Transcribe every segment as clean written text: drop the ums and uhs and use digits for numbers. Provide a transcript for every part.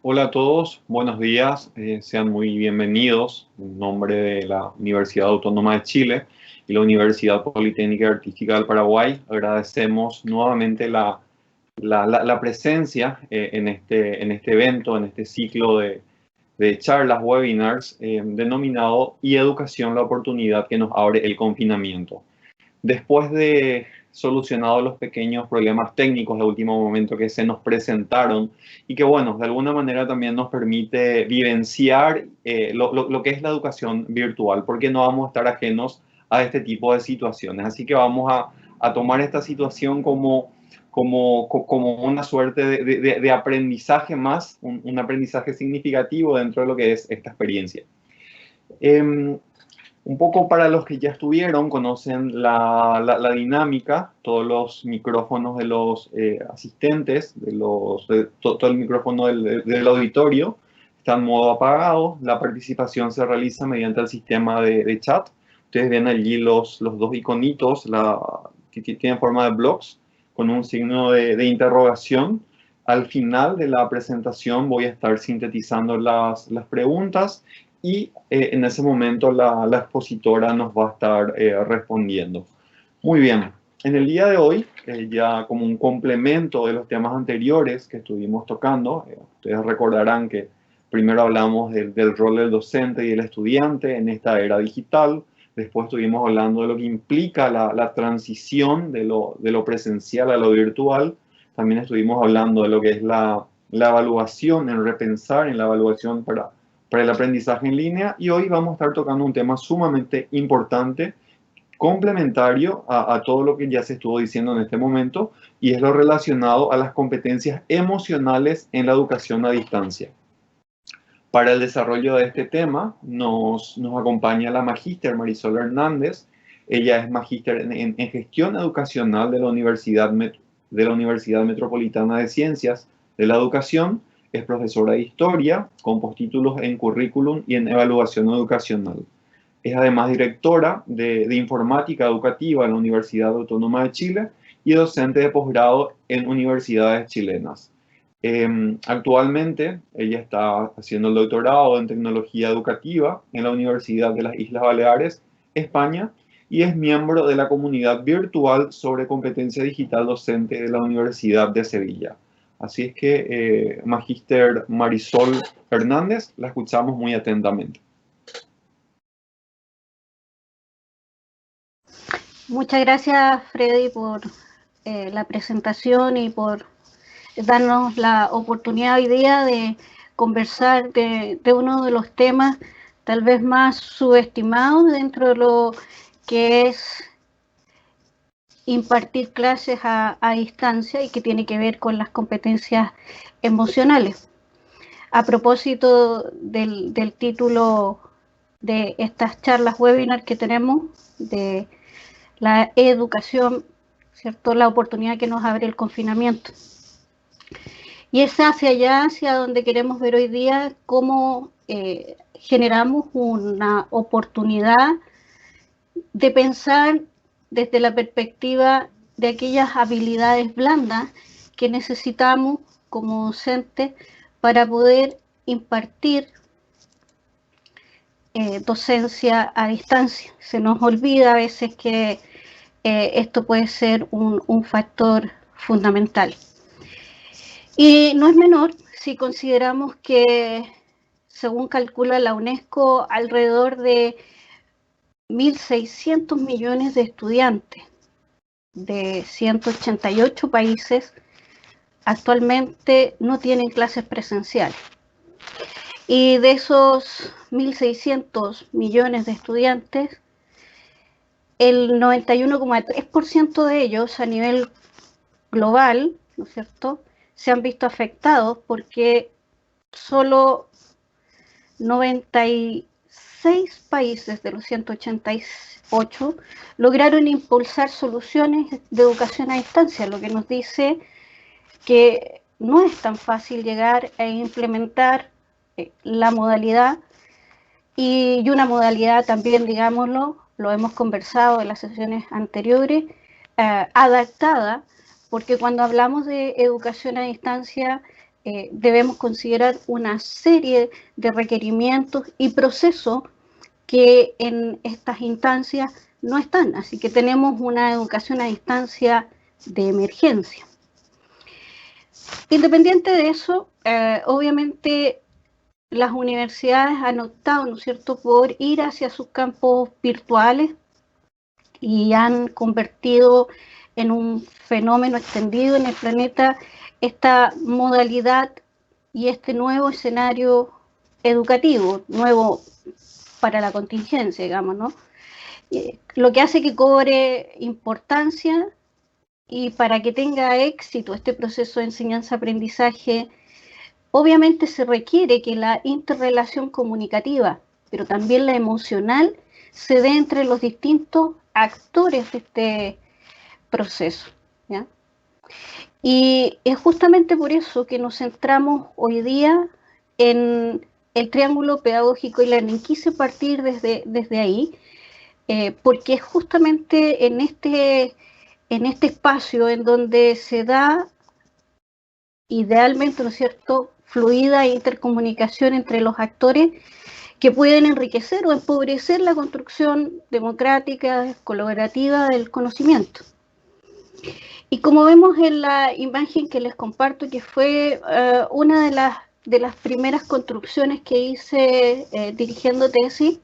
Hola a todos, buenos días, sean muy bienvenidos en nombre de la Universidad Autónoma de Chile y la Universidad Politécnica y Artística del Paraguay. Agradecemos nuevamente la presencia en este evento, en este ciclo de charlas, webinars, denominado "Y Educación, la oportunidad que nos abre el confinamiento". Después de solucionados los pequeños problemas técnicos de último momento que se nos presentaron y que, bueno, de alguna manera también nos permite vivenciar lo que es la educación virtual, porque no vamos a estar ajenos a este tipo de situaciones. Así que vamos a tomar esta situación como una suerte de aprendizaje más, un aprendizaje significativo dentro de lo que es esta experiencia. Un poco para los que ya estuvieron, conocen la dinámica, todos los micrófonos de los asistentes, todo el micrófono del auditorio está en modo apagado. La participación se realiza mediante el sistema de chat. Ustedes ven allí los dos iconitos que tienen forma de blogs con un signo de interrogación. Al final de la presentación voy a estar sintetizando las preguntas y en ese momento la expositora nos va a estar respondiendo. Muy bien, en el día de hoy, ya como un complemento de los temas anteriores que estuvimos tocando, ustedes recordarán que primero hablamos del rol del docente y del estudiante en esta era digital. Después estuvimos hablando de lo que implica la transición de lo presencial a lo virtual. También estuvimos hablando de lo que es la evaluación, en repensar en la evaluación para el aprendizaje en línea, y hoy vamos a estar tocando un tema sumamente importante, complementario a todo lo que ya se estuvo diciendo en este momento, y es lo relacionado a las competencias emocionales en la educación a distancia. Para el desarrollo de este tema nos acompaña la magíster Marisol Hernández. Ella es magíster en gestión educacional de la Universidad Metropolitana de Ciencias de la Educación. Es profesora de historia con postítulos en currículum y en evaluación educacional. Es además directora de informática educativa en la Universidad Autónoma de Chile y docente de posgrado en universidades chilenas. Actualmente ella está haciendo el doctorado en tecnología educativa en la Universidad de las Islas Baleares, España, y es miembro de la comunidad virtual sobre competencia digital docente de la Universidad de Sevilla. Así es que, magíster Marisol Hernández, la escuchamos muy atentamente. Muchas gracias, Freddy, por la presentación y por darnos la oportunidad hoy día de conversar de uno de los temas tal vez más subestimados dentro de lo que es impartir clases a distancia y que tiene que ver con las competencias emocionales. A propósito del título de estas charlas webinar que tenemos, de la educación, ¿cierto? La oportunidad que nos abre el confinamiento. Y es hacia allá, hacia donde queremos ver hoy día cómo generamos una oportunidad de pensar desde la perspectiva de aquellas habilidades blandas que necesitamos como docentes para poder impartir docencia a distancia. Se nos olvida a veces que esto puede ser un factor fundamental. Y no es menor si consideramos que, según calcula la UNESCO, alrededor de 1.600 millones de estudiantes de 188 países actualmente no tienen clases presenciales. Y de esos 1.600 millones de estudiantes, el 91,3% de ellos a nivel global, ¿no es cierto?, se han visto afectados porque solo 96 países de los 188 lograron impulsar soluciones de educación a distancia, lo que nos dice que no es tan fácil llegar a implementar la modalidad, y una modalidad también, digámoslo, lo hemos conversado en las sesiones anteriores, adaptada, porque cuando hablamos de educación a distancia debemos considerar una serie de requerimientos y procesos que en estas instancias no están. Así que tenemos una educación a distancia de emergencia. Independiente de eso, obviamente las universidades han optado, ¿no es cierto?, por ir hacia sus campos virtuales y han convertido en un fenómeno extendido en el planeta esta modalidad y este nuevo escenario educativo, nuevo para la contingencia, digamos, ¿no? Lo que hace que cobre importancia y para que tenga éxito este proceso de enseñanza-aprendizaje, obviamente se requiere que la interrelación comunicativa, pero también la emocional, se dé entre los distintos actores de este proceso, ¿ya? Y es justamente por eso que nos centramos hoy día en el triángulo pedagógico y learning. Quise partir desde ahí, porque es justamente en este espacio en donde se da idealmente, ¿no es cierto?, fluida intercomunicación entre los actores que pueden enriquecer o empobrecer la construcción democrática, colaborativa del conocimiento. Y como vemos en la imagen que les comparto, que fue una de las primeras construcciones que hice dirigiendo tesis,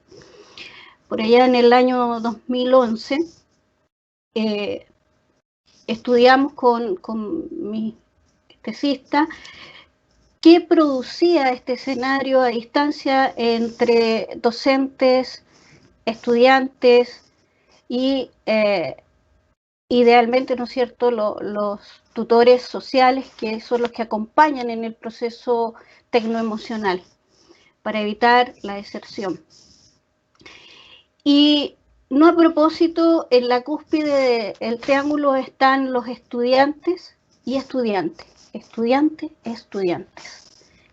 por allá en el año 2011, estudiamos con mi tesista qué producía este escenario a distancia entre docentes, estudiantes y idealmente, ¿no es cierto?, los tutores sociales, que son los que acompañan en el proceso tecnoemocional para evitar la deserción. Y no a propósito, en la cúspide del triángulo están los estudiantes y estudiantes,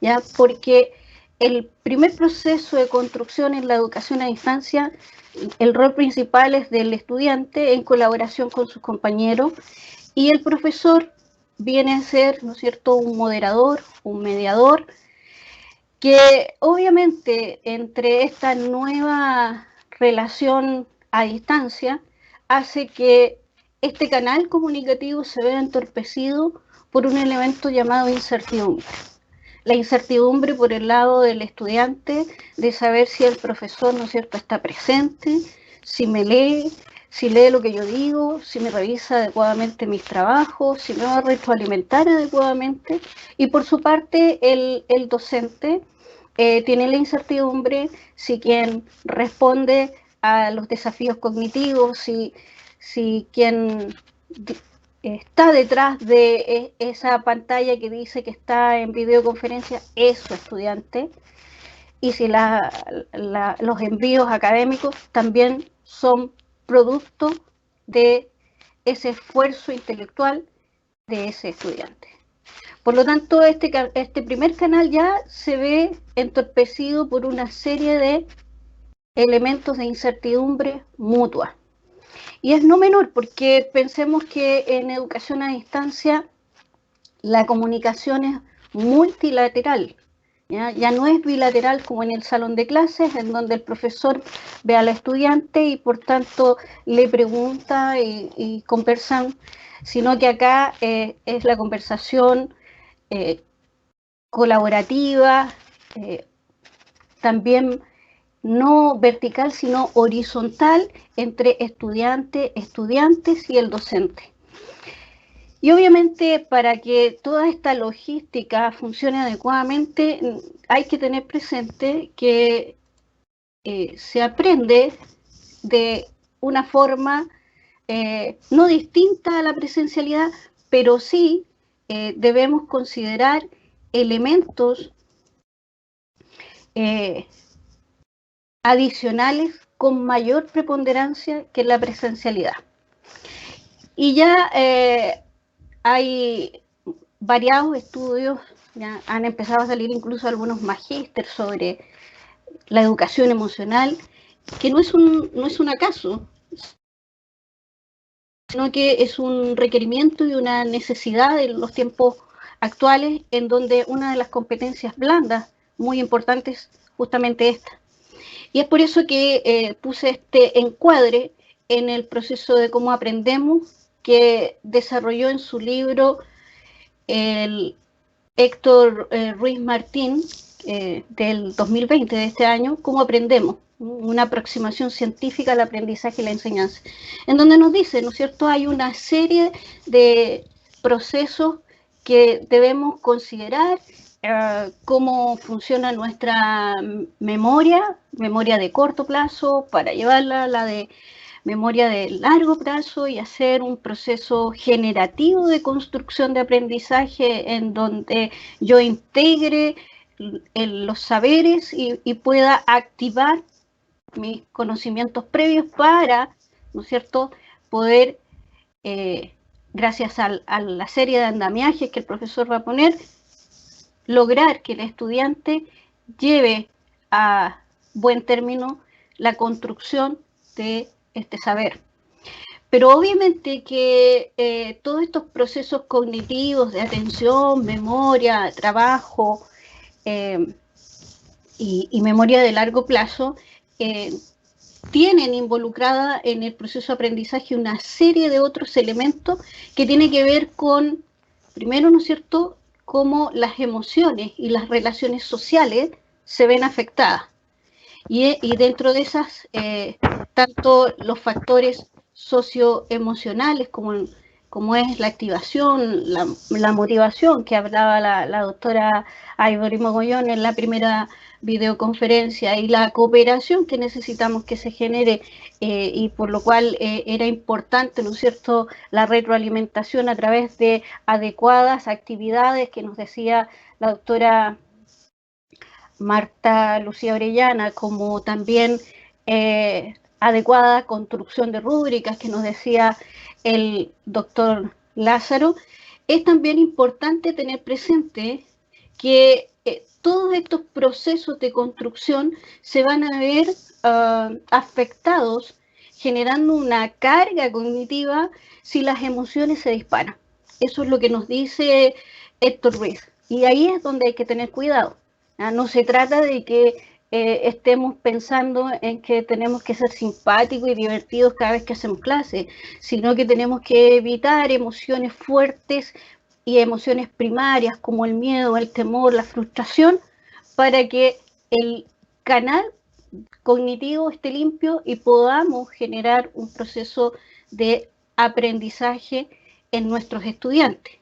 ¿ya? Porque el primer proceso de construcción en la educación a distancia, el rol principal es del estudiante en colaboración con sus compañeros, y el profesor viene a ser, ¿no es cierto?, un moderador, un mediador, que obviamente entre esta nueva relación a distancia hace que este canal comunicativo se vea entorpecido por un elemento llamado incertidumbre. La incertidumbre por el lado del estudiante de saber si el profesor, ¿no es cierto?, está presente, si me lee, si lee lo que yo digo, si me revisa adecuadamente mis trabajos, si me va a retroalimentar adecuadamente. Y por su parte el docente tiene la incertidumbre si quien responde a los desafíos cognitivos, si quien está detrás de esa pantalla que dice que está en videoconferencia es su estudiante, y si los envíos académicos también son producto de ese esfuerzo intelectual de ese estudiante. Por lo tanto, este primer canal ya se ve entorpecido por una serie de elementos de incertidumbre mutua. Y es no menor, porque pensemos que en educación a distancia la comunicación es multilateral, ya no es bilateral como en el salón de clases, en donde el profesor ve al estudiante y por tanto le pregunta y conversan, sino que acá es la conversación colaborativa, también no vertical, sino horizontal entre estudiantes y el docente. Y obviamente para que toda esta logística funcione adecuadamente hay que tener presente que se aprende de una forma no distinta a la presencialidad, pero sí debemos considerar elementos adicionales con mayor preponderancia que la presencialidad. Y ya hay variados estudios, ya han empezado a salir incluso algunos magísteres sobre la educación emocional, que no es un acaso, sino que es un requerimiento y una necesidad en los tiempos actuales, en donde una de las competencias blandas muy importantes justamente esta. Y es por eso que puse este encuadre en el proceso de cómo aprendemos, que desarrolló en su libro el Héctor Ruiz Martín, del 2020, de este año, Cómo aprendemos, una aproximación científica al aprendizaje y la enseñanza, en donde nos dice, ¿no es cierto?, hay una serie de procesos que debemos considerar, cómo funciona nuestra memoria de corto plazo para llevarla a la de memoria de largo plazo y hacer un proceso generativo de construcción de aprendizaje en donde yo integre los saberes y pueda activar mis conocimientos previos para, ¿no es cierto?, poder, gracias a la serie de andamiajes que el profesor va a poner, lograr que el estudiante lleve a buen término la construcción de este saber. Pero obviamente que todos estos procesos cognitivos de atención, memoria, trabajo y memoria de largo plazo tienen involucrada en el proceso de aprendizaje una serie de otros elementos que tienen que ver con, primero, ¿no es cierto?, cómo las emociones y las relaciones sociales se ven afectadas. Y dentro de esas, tanto los factores socioemocionales como es la activación, la motivación que hablaba la doctora Ivory Mogollón en la primera videoconferencia, y la cooperación que necesitamos que se genere, y por lo cual era importante, ¿no es cierto?, la retroalimentación a través de adecuadas actividades que nos decía la doctora Marta Lucía Orellana, como también adecuada construcción de rúbricas que nos decía el doctor Lázaro. Es también importante tener presente que todos estos procesos de construcción se van a ver afectados, generando una carga cognitiva si las emociones se disparan. Eso es lo que nos dice Héctor Ruiz. Y ahí es donde hay que tener cuidado. No se trata de que estemos pensando en que tenemos que ser simpáticos y divertidos cada vez que hacemos clase, sino que tenemos que evitar emociones fuertes y emociones primarias como el miedo, el temor, la frustración, para que el canal cognitivo esté limpio y podamos generar un proceso de aprendizaje en nuestros estudiantes.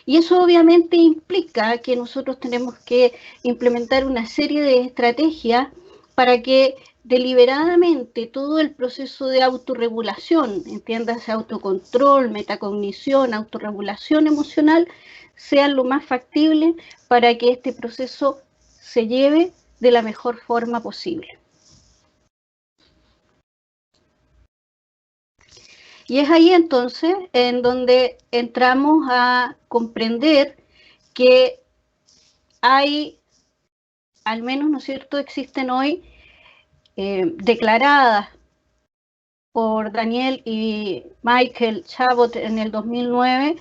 Y eso obviamente implica que nosotros tenemos que implementar una serie de estrategias para que deliberadamente todo el proceso de autorregulación, entiéndase autocontrol, metacognición, autorregulación emocional, sean lo más factible para que este proceso se lleve de la mejor forma posible. Y es ahí entonces en donde entramos a comprender que hay, al menos, ¿no es cierto?, existen hoy declaradas por Daniel y Michael Chabot en el 2009,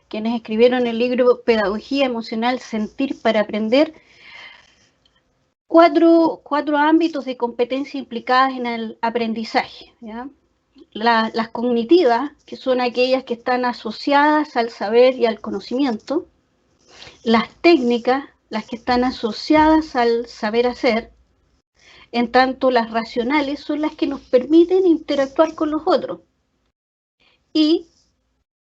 quienes escribieron el libro Pedagogía Emocional, Sentir para Aprender, cuatro ámbitos de competencia implicadas en el aprendizaje, ¿ya? Las cognitivas, que son aquellas que están asociadas al saber y al conocimiento; las técnicas, las que están asociadas al saber hacer; en tanto las racionales son las que nos permiten interactuar con los otros; y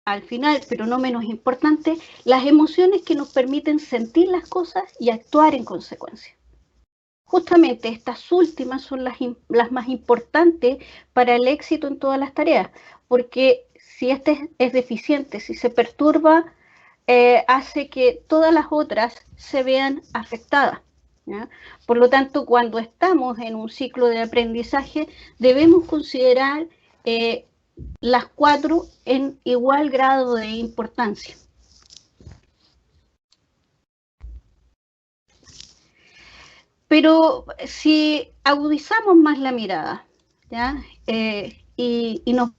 al final, pero no menos importante, las emociones que nos permiten sentir las cosas y actuar en consecuencia. Justamente estas últimas son las más importantes para el éxito en todas las tareas, porque si este es deficiente, si se perturba, hace que todas las otras se vean afectadas, ¿ya? Por lo tanto, cuando estamos en un ciclo de aprendizaje, debemos considerar las cuatro en igual grado de importancia. Pero si agudizamos más la mirada, ¿ya? Y nos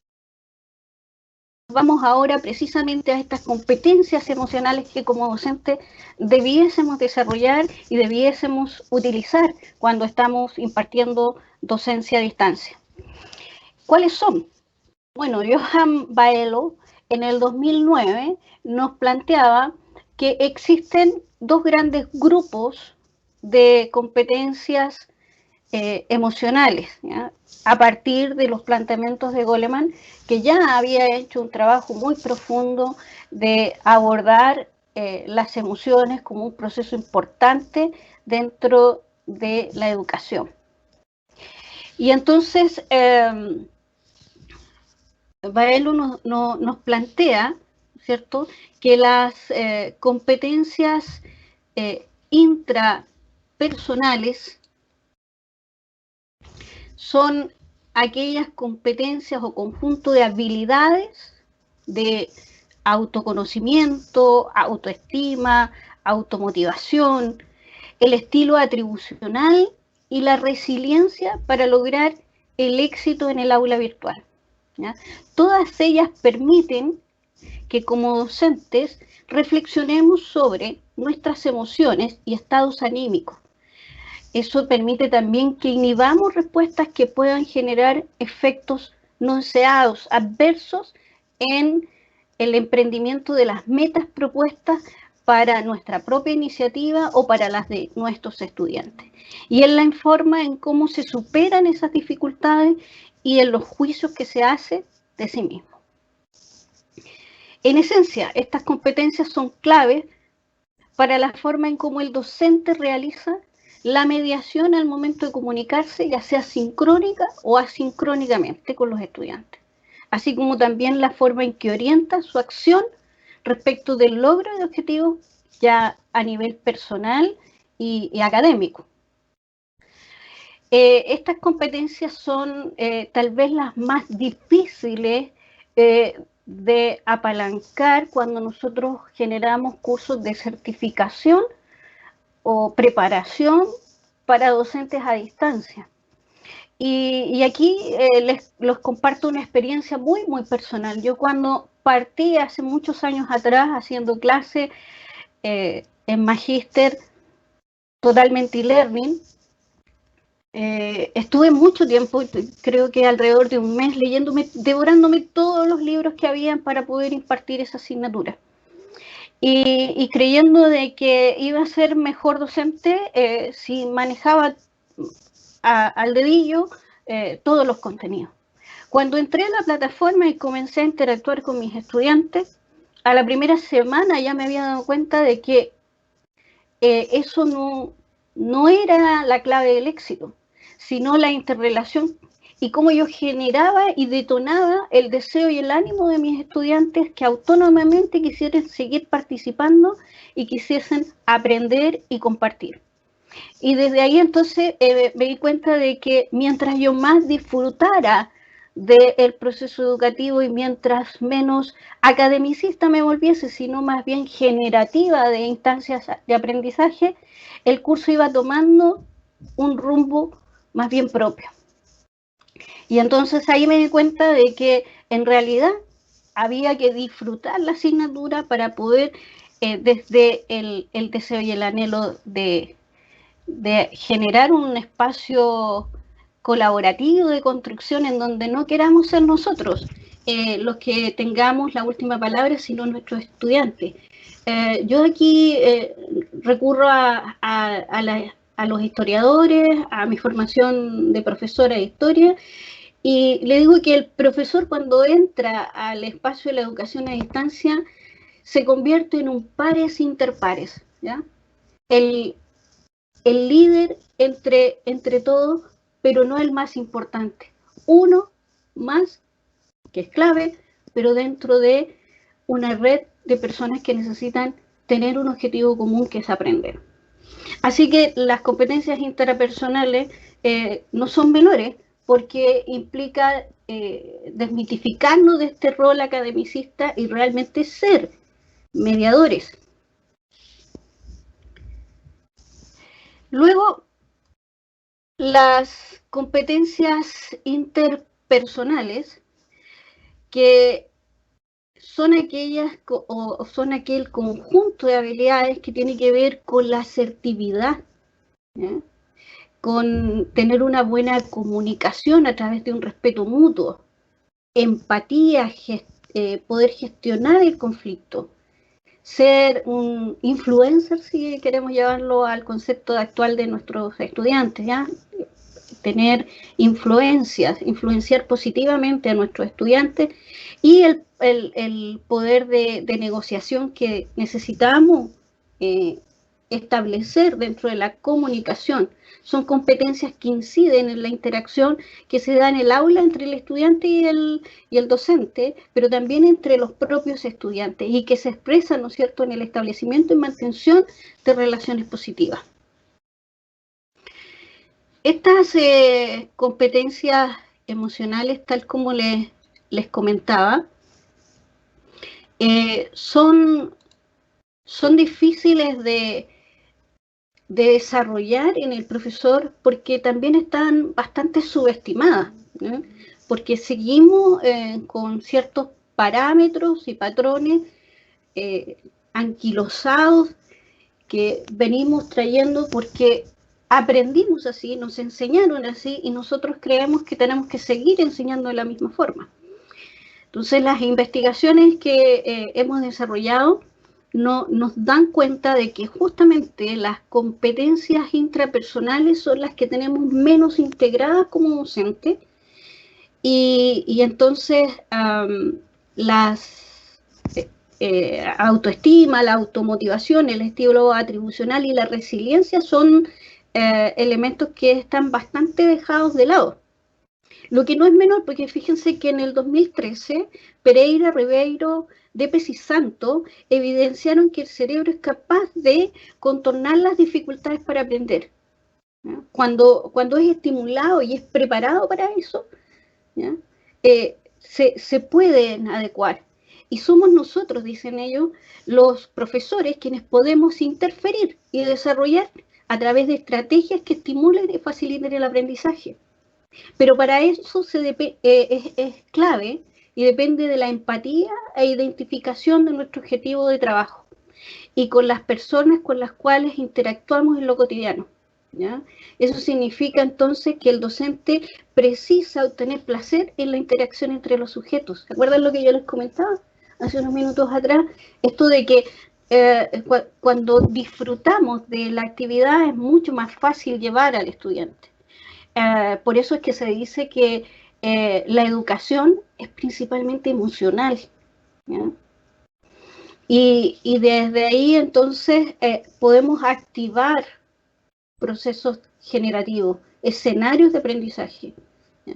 vamos ahora precisamente a estas competencias emocionales que como docentes debiésemos desarrollar y debiésemos utilizar cuando estamos impartiendo docencia a distancia. ¿Cuáles son? Bueno, Johan Baelo en el 2009 nos planteaba que existen dos grandes grupos de competencias emocionales, ¿ya? A partir de los planteamientos de Goleman, que ya había hecho un trabajo muy profundo de abordar las emociones como un proceso importante dentro de la educación. Y entonces, Baelo nos plantea, ¿cierto?, que las competencias intrapersonales son aquellas competencias o conjunto de habilidades de autoconocimiento, autoestima, automotivación, el estilo atribucional y la resiliencia para lograr el éxito en el aula virtual, ¿ya? Todas ellas permiten que como docentes reflexionemos sobre nuestras emociones y estados anímicos. Eso permite también que inhibamos respuestas que puedan generar efectos no deseados, adversos en el emprendimiento de las metas propuestas para nuestra propia iniciativa o para las de nuestros estudiantes. Y en la forma en cómo se superan esas dificultades y en los juicios que se hace de sí mismo. En esencia, estas competencias son claves para la forma en cómo el docente realiza la mediación al momento de comunicarse, ya sea sincrónica o asincrónicamente con los estudiantes, así como también la forma en que orienta su acción respecto del logro de objetivos ya a nivel personal y académico. Estas competencias son tal vez las más difíciles de apalancar cuando nosotros generamos cursos de certificación o preparación para docentes a distancia. Y aquí les comparto una experiencia muy, muy personal. Yo cuando partí hace muchos años atrás haciendo clase en Magíster totalmente e-learning, estuve mucho tiempo, creo que alrededor de un mes, leyéndome, devorándome todos los libros que habían para poder impartir esa asignatura. Y creyendo de que iba a ser mejor docente si manejaba al dedillo todos los contenidos. Cuando entré a la plataforma y comencé a interactuar con mis estudiantes, a la primera semana ya me había dado cuenta de que eso no era la clave del éxito, sino la interrelación y cómo yo generaba y detonaba el deseo y el ánimo de mis estudiantes que autónomamente quisieran seguir participando y quisiesen aprender y compartir. Y desde ahí entonces me di cuenta de que mientras yo más disfrutara del proceso educativo y mientras menos academicista me volviese, sino más bien generativa de instancias de aprendizaje, el curso iba tomando un rumbo más bien propio. Y entonces ahí me di cuenta de que en realidad había que disfrutar la asignatura para poder, desde el deseo y el anhelo de generar un espacio colaborativo de construcción en donde no queramos ser nosotros los que tengamos la última palabra, sino nuestros estudiantes. Yo aquí recurro a los historiadores, a mi formación de profesora de historia, y le digo que el profesor cuando entra al espacio de la educación a distancia se convierte en un pares interpares, ¿ya? El líder entre todos, pero no el más importante. Uno más, que es clave, pero dentro de una red de personas que necesitan tener un objetivo común que es aprender. Así que las competencias interpersonales no son menores, porque implica desmitificarnos de este rol academicista y realmente ser mediadores. Luego, las competencias interpersonales, que son son aquel conjunto de habilidades que tiene que ver con la asertividad, ¿ya? Con tener una buena comunicación a través de un respeto mutuo, empatía, poder gestionar el conflicto, ser un influencer, si queremos llevarlo al concepto actual de nuestros estudiantes, ¿ya? Tener influenciar positivamente a nuestros estudiantes y el poder de negociación que necesitamos establecer dentro de la comunicación. Son competencias que inciden en la interacción que se da en el aula entre el estudiante y el docente, pero también entre los propios estudiantes y que se expresan, ¿no es cierto?, en el establecimiento y mantención de relaciones positivas. Estas competencias emocionales, tal como les comentaba, son difíciles de desarrollar en el profesor porque también están bastante subestimadas, ¿no? Porque seguimos con ciertos parámetros y patrones anquilosados que venimos trayendo porque aprendimos así, nos enseñaron así y nosotros creemos que tenemos que seguir enseñando de la misma forma. Entonces las investigaciones que hemos desarrollado nos dan cuenta de que justamente las competencias intrapersonales son las que tenemos menos integradas como docentes y entonces las autoestima, la automotivación, el estilo atribucional y la resiliencia son elementos que están bastante dejados de lado. Lo que no es menor, porque fíjense que en el 2013, Pereira, Ribeiro, Depes y Santo evidenciaron que el cerebro es capaz de contornar las dificultades para aprender. ¿Ya? Cuando es estimulado y es preparado para eso, ¿ya? Se pueden adecuar. Y somos nosotros, dicen ellos, los profesores quienes podemos interferir y desarrollar a través de estrategias que estimulen y faciliten el aprendizaje. Pero para eso es clave y depende de la empatía e identificación de nuestro objetivo de trabajo y con las personas con las cuales interactuamos en lo cotidiano, ¿ya? Eso significa entonces que el docente precisa obtener placer en la interacción entre los sujetos. ¿Se acuerdan lo que yo les comentaba hace unos minutos atrás? Esto de que cuando disfrutamos de la actividad es mucho más fácil llevar al estudiante. Por eso es que se dice que la educación es principalmente emocional, ¿ya? Y desde ahí entonces podemos activar procesos generativos, escenarios de aprendizaje, ¿ya?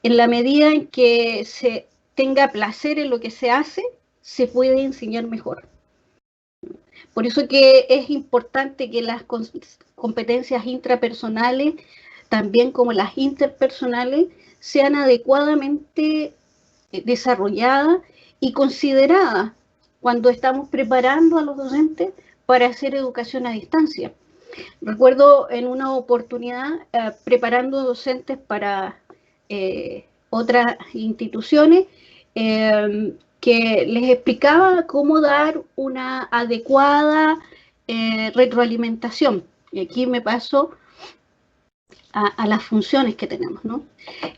En la medida en que se tenga placer en lo que se hace, se puede enseñar mejor. Por eso que es importante que las competencias intrapersonales, también como las interpersonales, sean adecuadamente desarrolladas y consideradas cuando estamos preparando a los docentes para hacer educación a distancia. Recuerdo en una oportunidad preparando docentes para otras instituciones que les explicaba cómo dar una adecuada retroalimentación. Y aquí me paso a las funciones que tenemos, ¿no?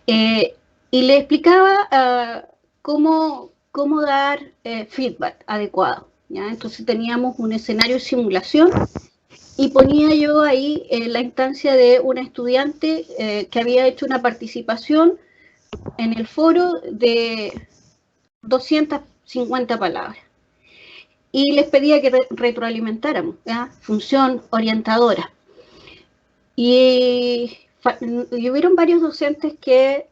Y le explicaba cómo dar feedback adecuado, ¿ya? Entonces teníamos un escenario de simulación y ponía yo ahí la instancia de una estudiante que había hecho una participación en el foro de 250 palabras. Y les pedía que retroalimentáramos, ¿ya? Función orientadora. Y hubieron varios docentes que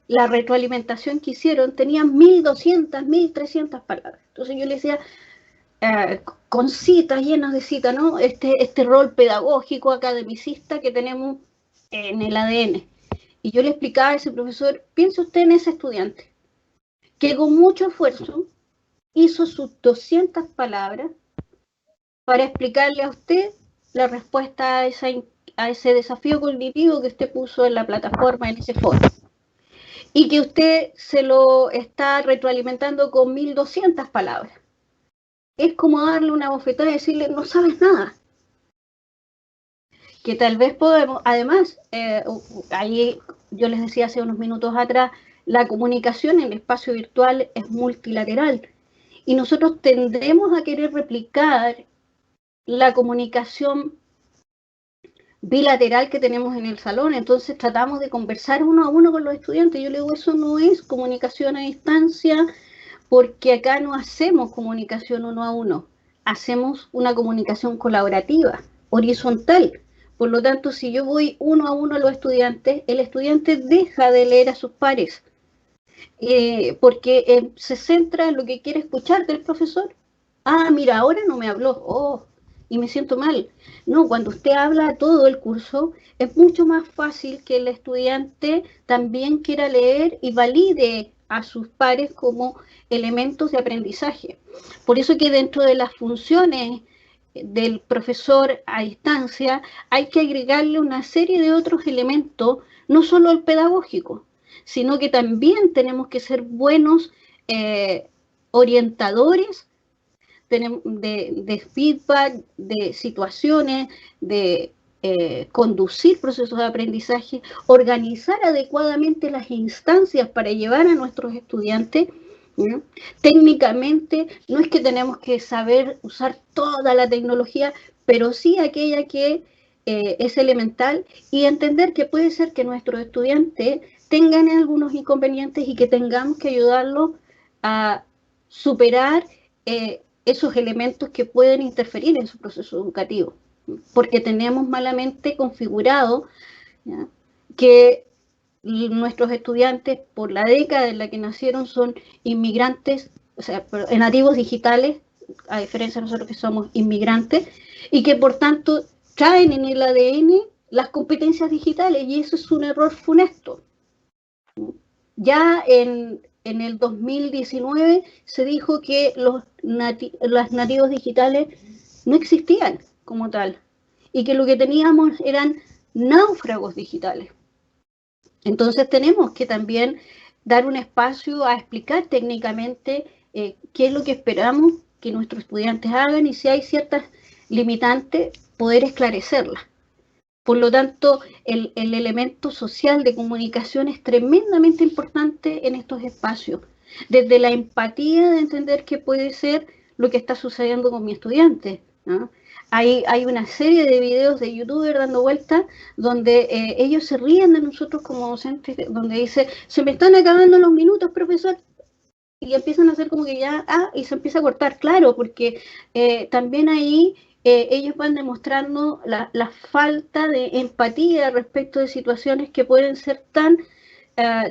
la retroalimentación que hicieron tenían 1.200, 1.300 palabras. Entonces yo les decía, con citas, llenas de citas, ¿no? Este rol pedagógico academicista que tenemos en el ADN. Y yo le explicaba a ese profesor, piense usted en ese estudiante, que con mucho esfuerzo hizo sus 200 palabras para explicarle a usted la respuesta a ese desafío cognitivo que usted puso en la plataforma, en ese foro. y que usted se lo está retroalimentando con 1200 palabras. Es como darle una bofetada y decirle, no sabes nada. Que tal vez podemos, además, ahí yo les decía hace unos minutos atrás, la comunicación en el espacio virtual es multilateral y nosotros tendemos a querer replicar la comunicación bilateral que tenemos en el salón, entonces tratamos de conversar uno a uno con los estudiantes. Yo le digo, eso no es comunicación a distancia, porque acá no hacemos comunicación uno a uno, hacemos una comunicación colaborativa, horizontal. Por lo tanto, si yo voy uno a uno a los estudiantes, el estudiante deja de leer a sus pares, porque se centra en lo que quiere escuchar del profesor. Ah, mira, ahora no me habló, oh, y me siento mal. No, cuando usted habla todo el curso, es mucho más fácil que el estudiante también quiera leer y valide a sus pares como elementos de aprendizaje. Por eso que dentro de las funciones del profesor a distancia hay que agregarle una serie de otros elementos, no solo el pedagógico, sino que también tenemos que ser buenos orientadores de feedback, de situaciones, de conducir procesos de aprendizaje, organizar adecuadamente las instancias para llevar a nuestros estudiantes. ¿No? Técnicamente no es que tenemos que saber usar toda la tecnología, pero sí aquella que es elemental, y entender que puede ser que nuestros estudiantes tengan algunos inconvenientes y que tengamos que ayudarlos a superar esos elementos que pueden interferir en su proceso educativo, porque tenemos malamente configurado, ¿ya?, que nuestros estudiantes, por la década en la que nacieron, son inmigrantes, o sea, nativos digitales, a diferencia de nosotros que somos inmigrantes, y que por tanto traen en el ADN las competencias digitales, y eso es un error funesto. Ya en el 2019 se dijo que los nativos digitales no existían como tal, y que lo que teníamos eran náufragos digitales. Entonces tenemos que también dar un espacio a explicar técnicamente qué es lo que esperamos que nuestros estudiantes hagan, y si hay ciertas limitantes, poder esclarecerlas. Por lo tanto, el elemento social de comunicación es tremendamente importante en estos espacios. Desde la empatía de entender qué puede ser lo que está sucediendo con mi estudiante, ¿no? Hay una serie de videos de youtubers dando vueltas donde ellos se ríen de nosotros como docentes, donde dice, se me están acabando los minutos, profesor, y empiezan a hacer como que ya, y se empieza a cortar, claro, porque también ahí ellos van demostrando la falta de empatía respecto de situaciones que pueden ser tan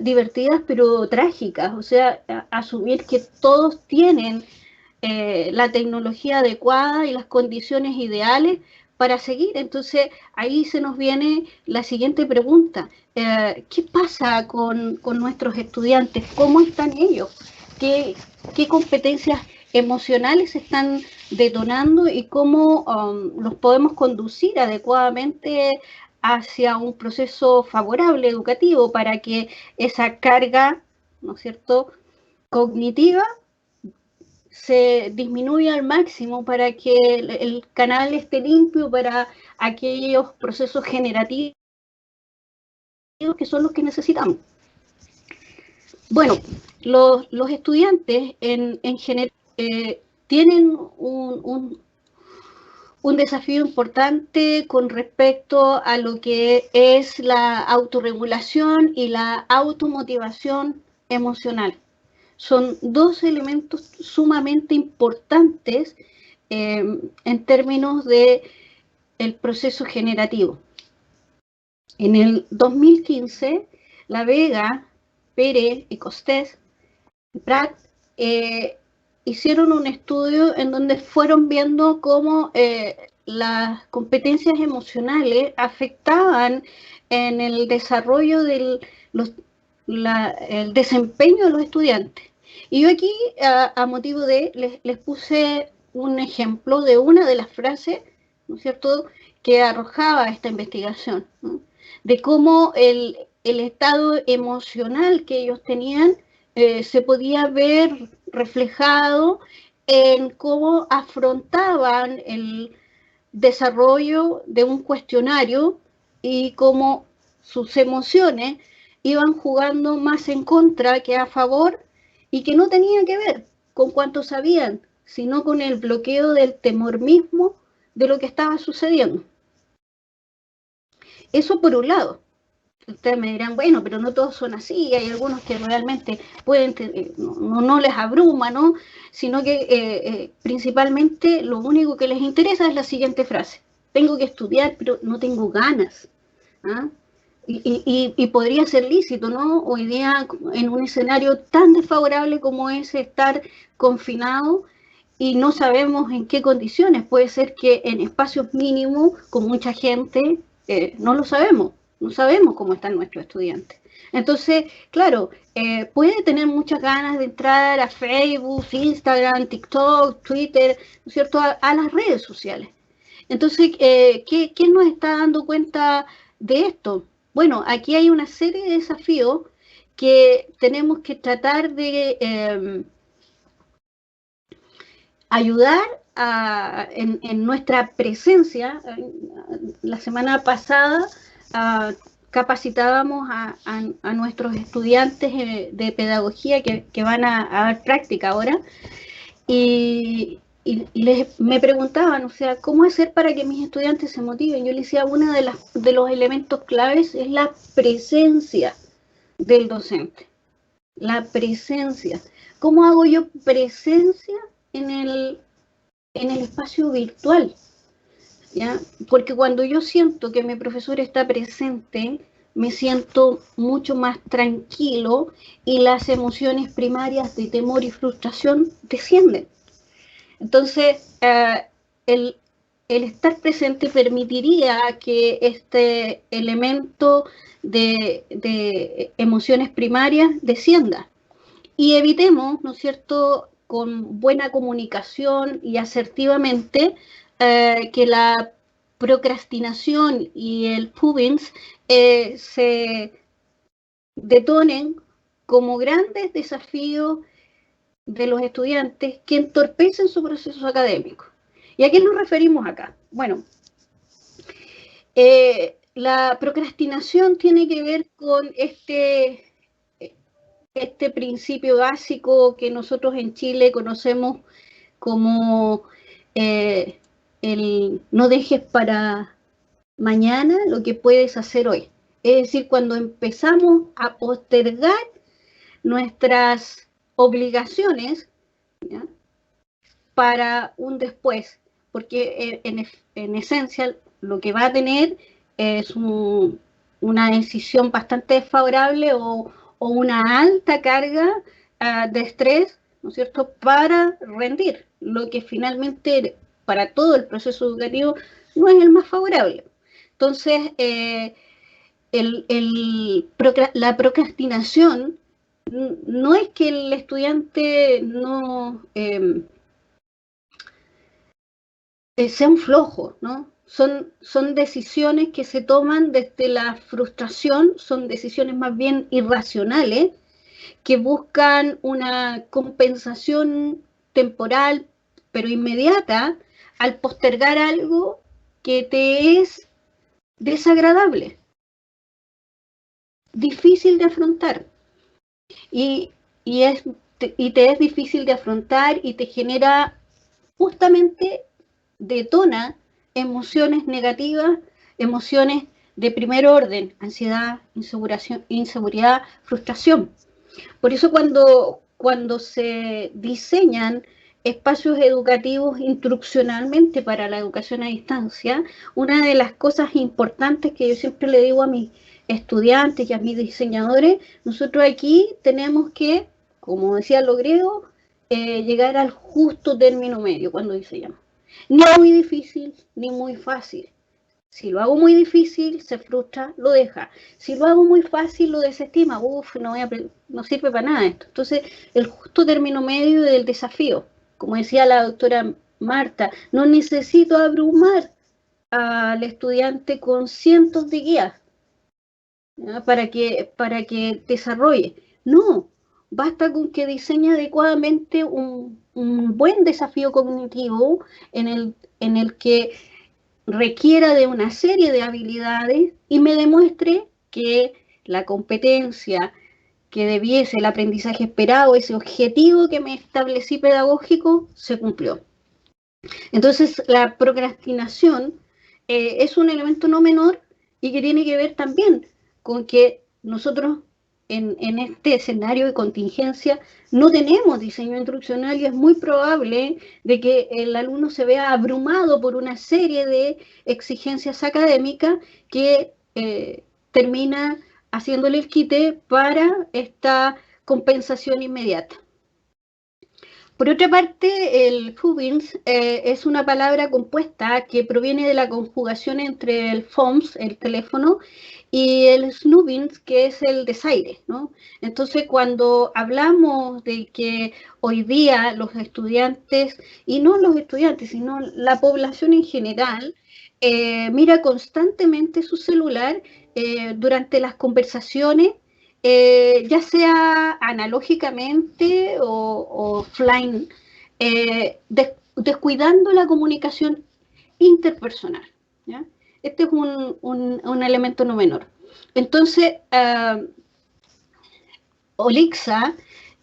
divertidas pero trágicas, o sea, asumir que todos tienen la tecnología adecuada y las condiciones ideales para seguir. Entonces ahí se nos viene la siguiente pregunta, ¿qué pasa con nuestros estudiantes? ¿Cómo están ellos? ¿Qué competencias emocionales están detonando y cómo los podemos conducir adecuadamente hacia un proceso favorable educativo para que esa carga, ¿no es cierto?, cognitiva se disminuya al máximo, para que el canal esté limpio para aquellos procesos generativos que son los que necesitamos. Bueno, los estudiantes en general tienen un desafío importante con respecto a lo que es la autorregulación y la automotivación emocional. Son dos elementos sumamente importantes en términos de el proceso generativo. En el 2015, La Vega, Pérez y Costés y Prat hicieron un estudio en donde fueron viendo cómo las competencias emocionales afectaban en el desarrollo del el desempeño de los estudiantes. Y yo aquí, a motivo de, les puse un ejemplo de una de las frases, ¿no es cierto?, que arrojaba esta investigación, ¿no?, de cómo el estado emocional que ellos tenían se podía ver reflejado en cómo afrontaban el desarrollo de un cuestionario y cómo sus emociones iban jugando más en contra que a favor y que no tenía que ver con cuánto sabían, sino con el bloqueo del temor mismo de lo que estaba sucediendo. Eso por un lado. Ustedes me dirán, bueno, pero no todos son así, hay algunos que realmente pueden, no les abruma, ¿no? Sino que principalmente lo único que les interesa es la siguiente frase: tengo que estudiar, pero no tengo ganas. ¿Ah? Y podría ser lícito, ¿no? Hoy día, en un escenario tan desfavorable como es estar confinado y no sabemos en qué condiciones, puede ser que en espacios mínimos, con mucha gente, no lo sabemos, no sabemos cómo están nuestros estudiantes. Entonces, claro, puede tener muchas ganas de entrar a Facebook, Instagram, TikTok, Twitter, ¿no es cierto?, a las redes sociales. Entonces, ¿quién nos está dando cuenta de esto? Bueno, aquí hay una serie de desafíos que tenemos que tratar de ayudar en nuestra presencia. La semana pasada capacitábamos a nuestros estudiantes de pedagogía que van a dar práctica ahora y me preguntaban, o sea, ¿cómo hacer para que mis estudiantes se motiven? Yo les decía, uno de los elementos claves es la presencia del docente. La presencia. ¿Cómo hago yo presencia en el espacio virtual? ¿Ya? Porque cuando yo siento que mi profesor está presente, me siento mucho más tranquilo y las emociones primarias de temor y frustración descienden. Entonces, el estar presente permitiría que este elemento de emociones primarias descienda y evitemos, ¿no es cierto?, con buena comunicación y asertivamente que la procrastinación y el pubins se detonen como grandes desafíos de los estudiantes que entorpecen su proceso académico. ¿Y a qué nos referimos acá? Bueno, la procrastinación tiene que ver con este principio básico que nosotros en Chile conocemos como el no dejes para mañana lo que puedes hacer hoy. Es decir, cuando empezamos a postergar nuestras obligaciones, ¿ya?, para un después, porque en esencia lo que va a tener es una decisión bastante desfavorable o una alta carga de estrés, ¿no es cierto?, para rendir, lo que finalmente para todo el proceso educativo no es el más favorable. Entonces, la procrastinación no es que el estudiante no sea un flojo, ¿no? Son decisiones que se toman desde la frustración, son decisiones más bien irracionales, que buscan una compensación temporal, pero inmediata, al postergar algo que te es desagradable, difícil de afrontar. Y te es difícil de afrontar y te genera, justamente, detona emociones negativas, emociones de primer orden: ansiedad, inseguridad, frustración. Por eso cuando se diseñan espacios educativos instruccionalmente para la educación a distancia, una de las cosas importantes que yo siempre le digo a mis estudiantes y a mis diseñadores: nosotros aquí tenemos que, como decían los griegos, llegar al justo término medio cuando diseñamos. Ni muy difícil, ni muy fácil. Si lo hago muy difícil, se frustra, lo deja. Si lo hago muy fácil, lo desestima. No sirve para nada esto. Entonces, el justo término medio del desafío. Como decía la doctora Marta, no necesito abrumar al estudiante con cientos de guías. ¿ya? Para que desarrolle. No, basta con que diseñe adecuadamente un buen desafío cognitivo en el que requiera de una serie de habilidades y me demuestre que la competencia que debiese el aprendizaje esperado, ese objetivo que me establecí pedagógico, se cumplió. Entonces, la procrastinación es un elemento no menor y que tiene que ver también con que nosotros en este escenario de contingencia no tenemos diseño instruccional y es muy probable de que el alumno se vea abrumado por una serie de exigencias académicas que termina haciéndole el quite para esta compensación inmediata. Por otra parte, el Fubins es una palabra compuesta que proviene de la conjugación entre el FOMS, el teléfono, y el Snubbins, que es el desaire, ¿no? Entonces, cuando hablamos de que hoy día los estudiantes, y no los estudiantes, sino la población en general, mira constantemente su celular durante las conversaciones, ya sea analógicamente o offline, descuidando la comunicación interpersonal, ¿ya? Este es un elemento no menor. Entonces, Olixa,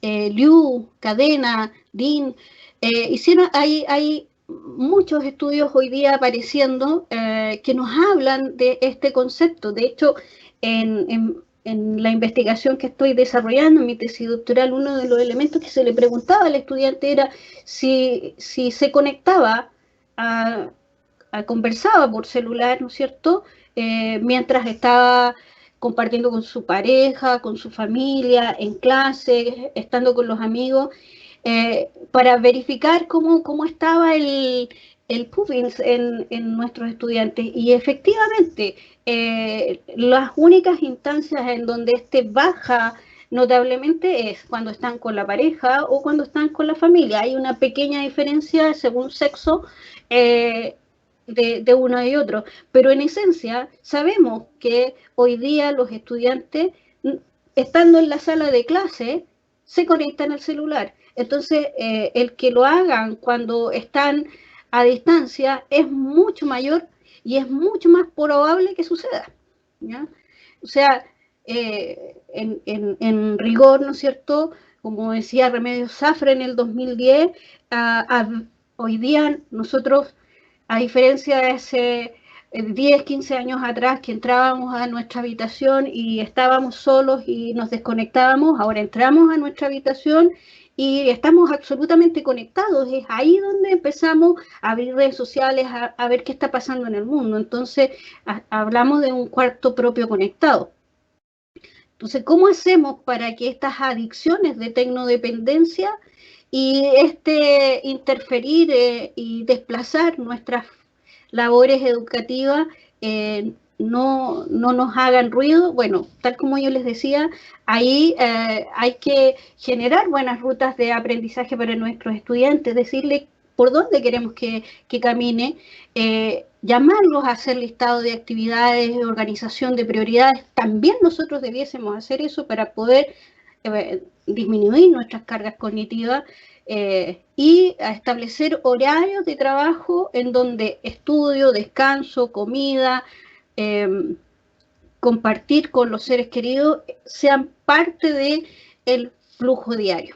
Liu, Cadena, Dean, hay muchos estudios hoy día apareciendo que nos hablan de este concepto. De hecho, en la investigación que estoy desarrollando en mi tesis doctoral, uno de los elementos que se le preguntaba al estudiante era si se conectaba conversaba por celular, ¿no es cierto?, mientras estaba compartiendo con su pareja, con su familia, en clase, estando con los amigos, para verificar cómo estaba el Puffins en nuestros estudiantes. Y efectivamente, las únicas instancias en donde este baja notablemente es cuando están con la pareja o cuando están con la familia. Hay una pequeña diferencia según sexo de uno y otro, pero en esencia sabemos que hoy día los estudiantes, estando en la sala de clase, se conectan al celular. Entonces, el que lo hagan cuando están a distancia es mucho mayor y es mucho más probable que suceda, ¿ya? O sea, en rigor, ¿no es cierto?, como decía Remedios Zafra en el 2010, hoy día nosotros, a diferencia de hace 10, 15 años atrás, que entrábamos a nuestra habitación y estábamos solos y nos desconectábamos, ahora entramos a nuestra habitación y estamos absolutamente conectados. Es ahí donde empezamos a abrir redes sociales, a ver qué está pasando en el mundo. Entonces, hablamos de un cuarto propio conectado. Entonces, ¿cómo hacemos para que estas adicciones de tecnodependencia y interferir y desplazar nuestras labores educativas no nos hagan ruido? Bueno, tal como yo les decía, ahí hay que generar buenas rutas de aprendizaje para nuestros estudiantes, decirle por dónde queremos que camine, llamarlos a hacer listado de actividades, organización de prioridades. También nosotros debiésemos hacer eso para poder disminuir nuestras cargas cognitivas y a establecer horarios de trabajo en donde estudio, descanso, comida, compartir con los seres queridos sean parte del flujo diario.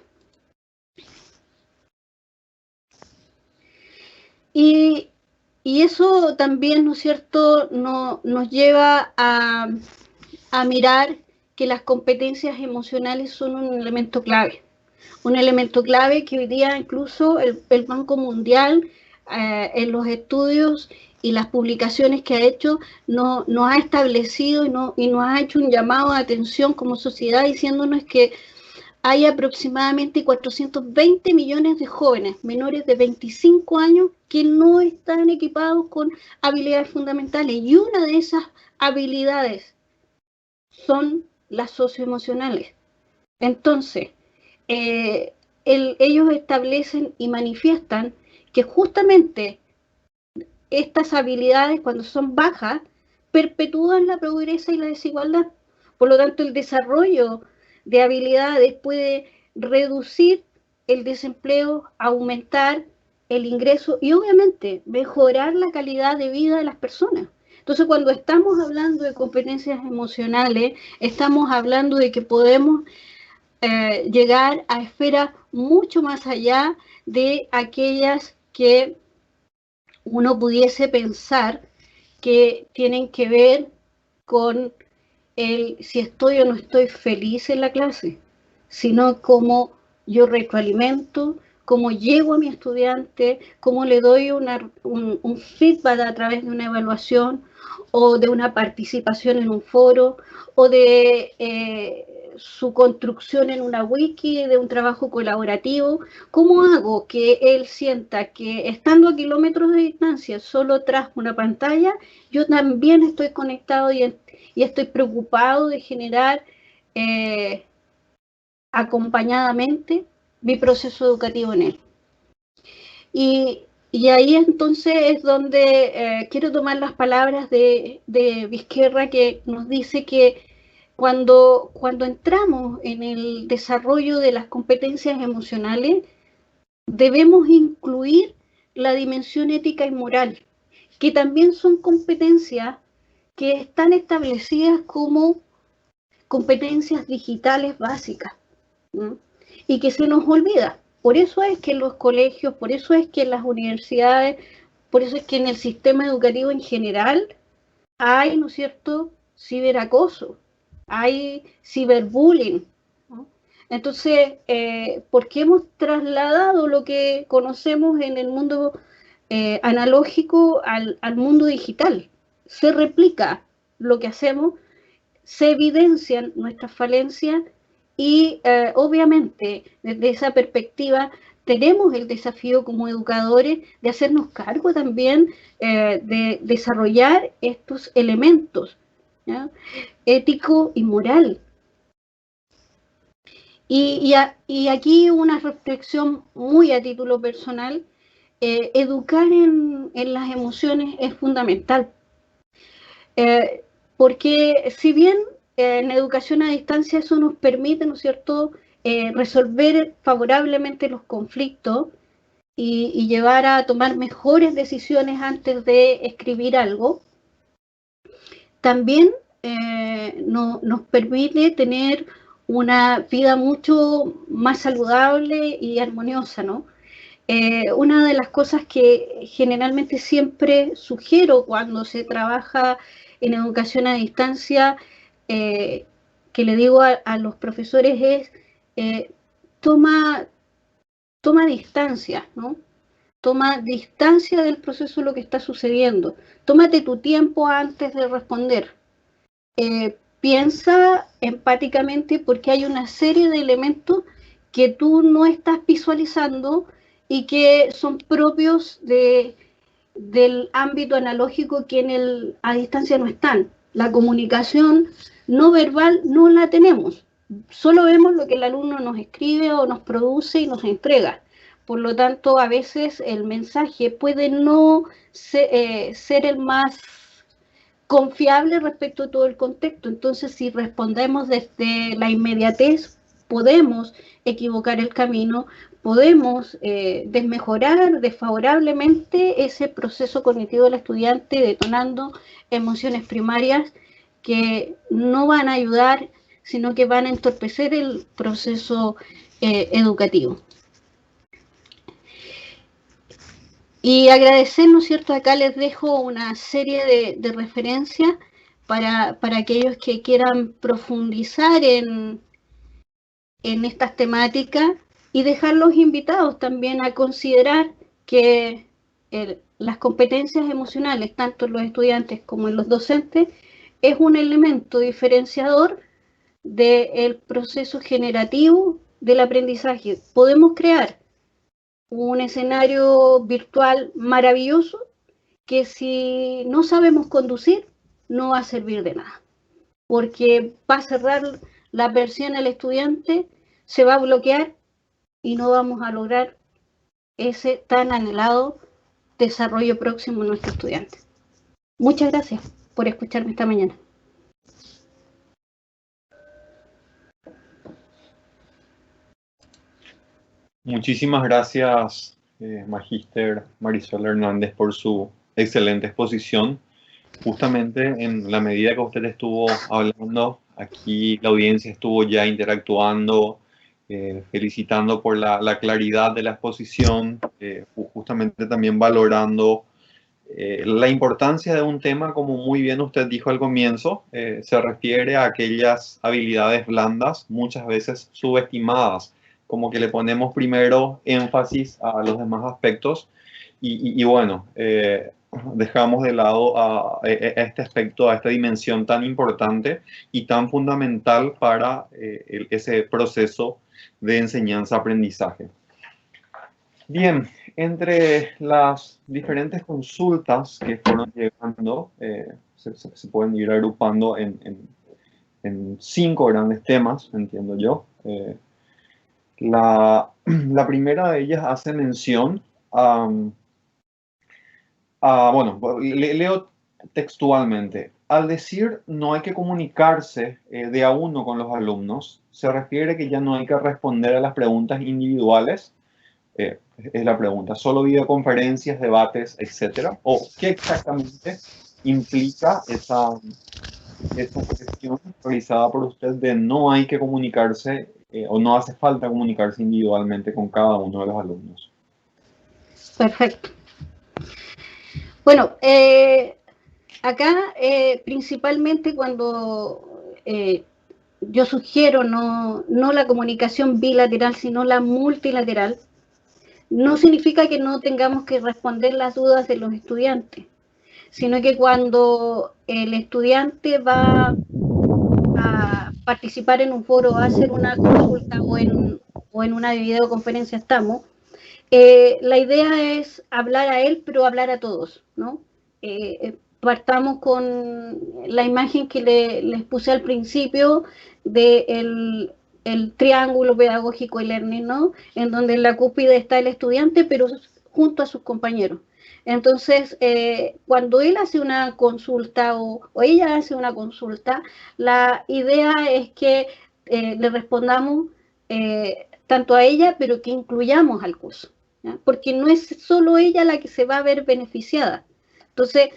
Y eso también, ¿no es cierto?, nos lleva a mirar que las competencias emocionales son un elemento clave que hoy día incluso el Banco Mundial en los estudios y las publicaciones que ha hecho nos ha establecido y nos ha hecho un llamado de atención como sociedad diciéndonos que hay aproximadamente 420 millones de jóvenes menores de 25 años que no están equipados con habilidades fundamentales, y una de esas habilidades son las socioemocionales. Entonces, ellos establecen y manifiestan que justamente estas habilidades, cuando son bajas, perpetúan la pobreza y la desigualdad, Por lo tanto, el desarrollo de habilidades puede reducir el desempleo, aumentar el ingreso y obviamente mejorar la calidad de vida de las personas. Entonces, cuando estamos hablando de competencias emocionales, estamos hablando de que podemos llegar a esferas mucho más allá de aquellas que uno pudiese pensar que tienen que ver con el si estoy o no estoy feliz en la clase, sino cómo yo retroalimento, cómo llego a mi estudiante, cómo le doy un feedback a través de una evaluación o de una participación en un foro o de su construcción en una wiki, de un trabajo colaborativo. ¿Cómo hago que él sienta que estando a kilómetros de distancia, solo tras una pantalla, yo también estoy conectado y estoy preocupado de generar acompañadamente mi proceso educativo en él? Y ahí entonces es donde quiero tomar las palabras de Vizquerra, que nos dice que cuando entramos en el desarrollo de las competencias emocionales, debemos incluir la dimensión ética y moral, que también son competencias que están establecidas como competencias digitales básicas, ¿no? Y que se nos olvida. Por eso es que en los colegios, por eso es que en las universidades, por eso es que en el sistema educativo en general hay, ¿no es cierto?, ciberacoso, hay ciberbullying, ¿no? Entonces, ¿por qué hemos trasladado lo que conocemos en el mundo analógico al mundo digital? Se replica lo que hacemos, se evidencian nuestras falencias y obviamente desde esa perspectiva tenemos el desafío como educadores de hacernos cargo también de desarrollar estos elementos, ¿ya?, ético y moral. Y aquí una reflexión muy a título personal: educar en las emociones es fundamental, porque si bien en educación a distancia eso nos permite, ¿no es cierto?, resolver favorablemente los conflictos y llevar a tomar mejores decisiones antes de escribir algo, también nos permite tener una vida mucho más saludable y armoniosa, ¿no? Una de las cosas que generalmente siempre sugiero cuando se trabaja en educación a distancia, que le digo a los profesores es, toma distancia, ¿no? Toma distancia del proceso de lo que está sucediendo. Tómate tu tiempo antes de responder. Piensa empáticamente, porque hay una serie de elementos que tú no estás visualizando y que son propios del ámbito analógico, que a distancia no están. La comunicación no verbal no la tenemos. Solo vemos lo que el alumno nos escribe o nos produce y nos entrega. Por lo tanto, a veces el mensaje puede no ser el más confiable respecto a todo el contexto. Entonces, si respondemos desde la inmediatez, podemos equivocar el camino, podemos desmejorar desfavorablemente ese proceso cognitivo del estudiante, detonando emociones primarias que no van a ayudar, sino que van a entorpecer el proceso educativo. Y agradecer, ¿no es cierto? Acá les dejo una serie de referencias para aquellos que quieran profundizar en estas temáticas, y dejarlos invitados también a considerar que las competencias emocionales, tanto en los estudiantes como en los docentes, es un elemento diferenciador del proceso generativo del aprendizaje. Podemos crear un escenario virtual maravilloso que, si no sabemos conducir, no va a servir de nada, porque va a cerrar la persiana al estudiante, se va a bloquear y no vamos a lograr ese tan anhelado desarrollo próximo de nuestro estudiante. Muchas gracias por escucharme esta mañana. Muchísimas gracias, Magíster Marisol Hernández, por su excelente exposición. Justamente en la medida que usted estuvo hablando, aquí la audiencia estuvo ya interactuando, felicitando por la claridad de la exposición, justamente también valorando la importancia de un tema, como muy bien usted dijo al comienzo, se refiere a aquellas habilidades blandas, muchas veces subestimadas, como que le ponemos primero énfasis a los demás aspectos y bueno, dejamos de lado a este aspecto, a esta dimensión tan importante y tan fundamental para ese proceso de enseñanza-aprendizaje. Bien, entre las diferentes consultas que fueron llegando, se pueden ir agrupando en 5 grandes temas, entiendo yo. La primera de ellas hace mención bueno, leo textualmente. Al decir no hay que comunicarse de a uno con los alumnos, se refiere que ya no hay que responder a las preguntas individuales. Es la pregunta, ¿solo videoconferencias, debates, etcétera? ¿O qué exactamente implica esa cuestión realizada por usted de no hay que comunicarse o no hace falta comunicarse individualmente con cada uno de los alumnos? Perfecto. Bueno, acá principalmente cuando yo sugiero no la comunicación bilateral, sino la multilateral, no significa que no tengamos que responder las dudas de los estudiantes, sino que cuando el estudiante va a participar en un foro, a hacer una consulta o en una videoconferencia estamos, la idea es hablar a él, pero hablar a todos, ¿no? Partamos con la imagen que les puse al principio de el triángulo pedagógico y learning, ¿no? En donde en la cúspide está el estudiante, pero junto a sus compañeros. Entonces, cuando él hace una consulta o ella hace una consulta, la idea es que le respondamos tanto a ella, pero que incluyamos al curso, ¿ya? Porque no es solo ella la que se va a ver beneficiada. Entonces,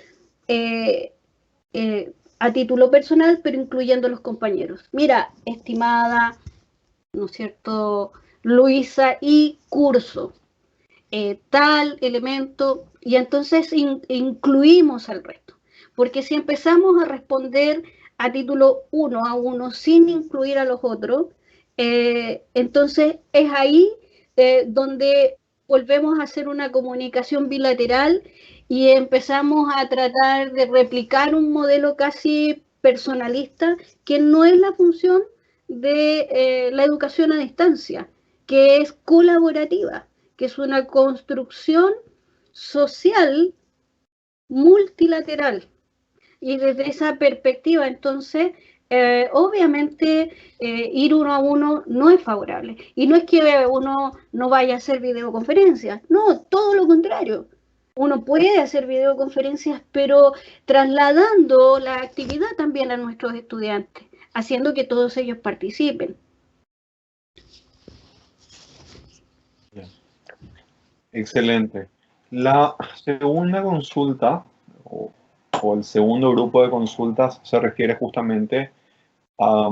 a título personal, pero incluyendo a los compañeros. Mira, estimada, ¿no es cierto?, Luisa y curso, tal elemento, y entonces incluimos al resto. Porque si empezamos a responder a título uno a uno sin incluir a los otros, entonces es ahí donde volvemos a hacer una comunicación bilateral y empezamos a tratar de replicar un modelo casi personalista que no es la función de la educación a distancia, que es colaborativa, que es una construcción social multilateral. Y desde esa perspectiva, entonces, obviamente, ir uno a uno no es favorable. Y no es que uno no vaya a hacer videoconferencias, no, todo lo contrario. Uno puede hacer videoconferencias, pero trasladando la actividad también a nuestros estudiantes, haciendo que todos ellos participen. Excelente. La segunda consulta o el segundo grupo de consultas se refiere justamente a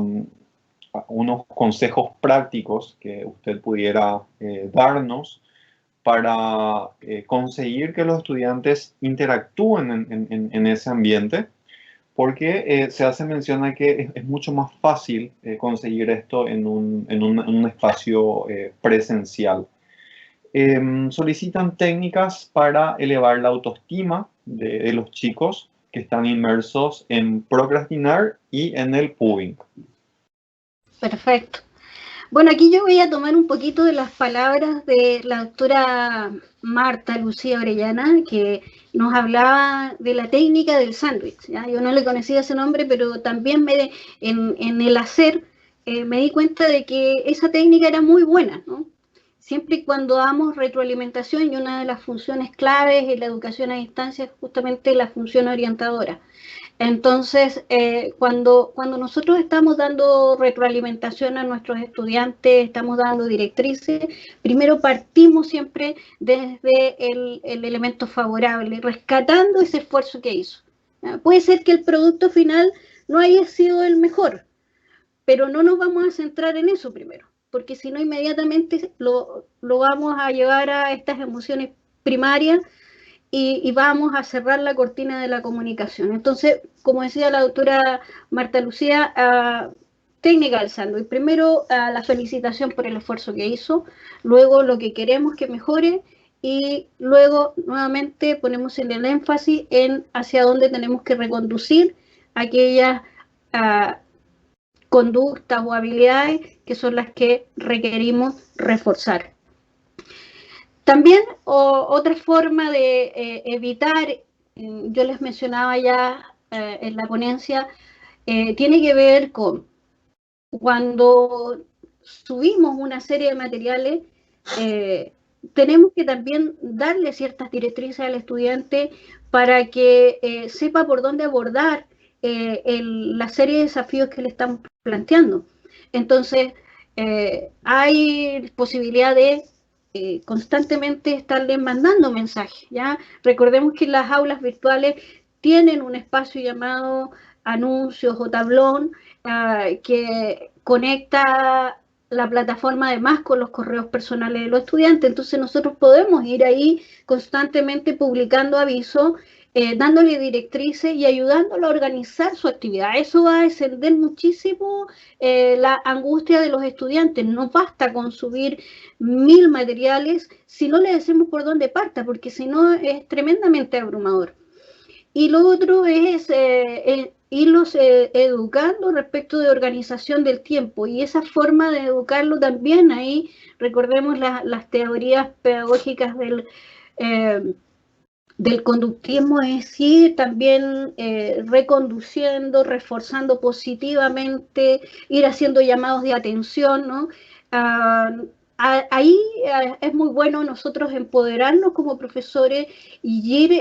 unos consejos prácticos que usted pudiera darnos para conseguir que los estudiantes interactúen en ese ambiente, porque se hace mención a que es mucho más fácil conseguir esto en un espacio presencial. Solicitan técnicas para elevar la autoestima de los chicos que están inmersos en procrastinar y en el pubbing. Perfecto. Bueno, aquí yo voy a tomar un poquito de las palabras de la doctora Marta Lucía Orellana, que nos hablaba de la técnica del sándwich, ¿ya? Yo no le conocía ese nombre, pero también en el hacer me di cuenta de que esa técnica era muy buena, ¿no? Siempre y cuando damos retroalimentación, y una de las funciones claves en la educación a distancia es justamente la función orientadora. Entonces, cuando nosotros estamos dando retroalimentación a nuestros estudiantes, estamos dando directrices, primero partimos siempre desde el elemento favorable, rescatando ese esfuerzo que hizo. Puede ser que el producto final no haya sido el mejor, pero no nos vamos a centrar en eso primero, porque si no inmediatamente lo vamos a llevar a estas emociones primarias y vamos a cerrar la cortina de la comunicación. Entonces, como decía la doctora Marta Lucía, técnica del sándwich. Primero, la felicitación por el esfuerzo que hizo, luego lo que queremos que mejore y luego nuevamente ponemos el énfasis en hacia dónde tenemos que reconducir aquellas conductas o habilidades que son las que requerimos reforzar. También otra forma de evitar, yo les mencionaba ya en la ponencia, tiene que ver con cuando subimos una serie de materiales, tenemos que también darle ciertas directrices al estudiante para que sepa por dónde abordar la serie de desafíos que le estamos planteando. Entonces, hay posibilidad de constantemente estarle mandando mensajes, ¿ya? Recordemos que las aulas virtuales tienen un espacio llamado anuncios o tablón que conecta la plataforma además con los correos personales de los estudiantes. Entonces nosotros podemos ir ahí constantemente publicando avisos, dándole directrices y ayudándolo a organizar su actividad. Eso va a descender muchísimo la angustia de los estudiantes. No basta con subir 1000 materiales si no le decimos por dónde parta, porque si no es tremendamente abrumador. Y lo otro es irlos educando respecto de organización del tiempo. Y esa forma de educarlo también ahí, recordemos las teorías pedagógicas del conductismo, es decir, también reconduciendo, reforzando positivamente, ir haciendo llamados de atención, ¿no? Ahí es muy bueno nosotros empoderarnos como profesores y ir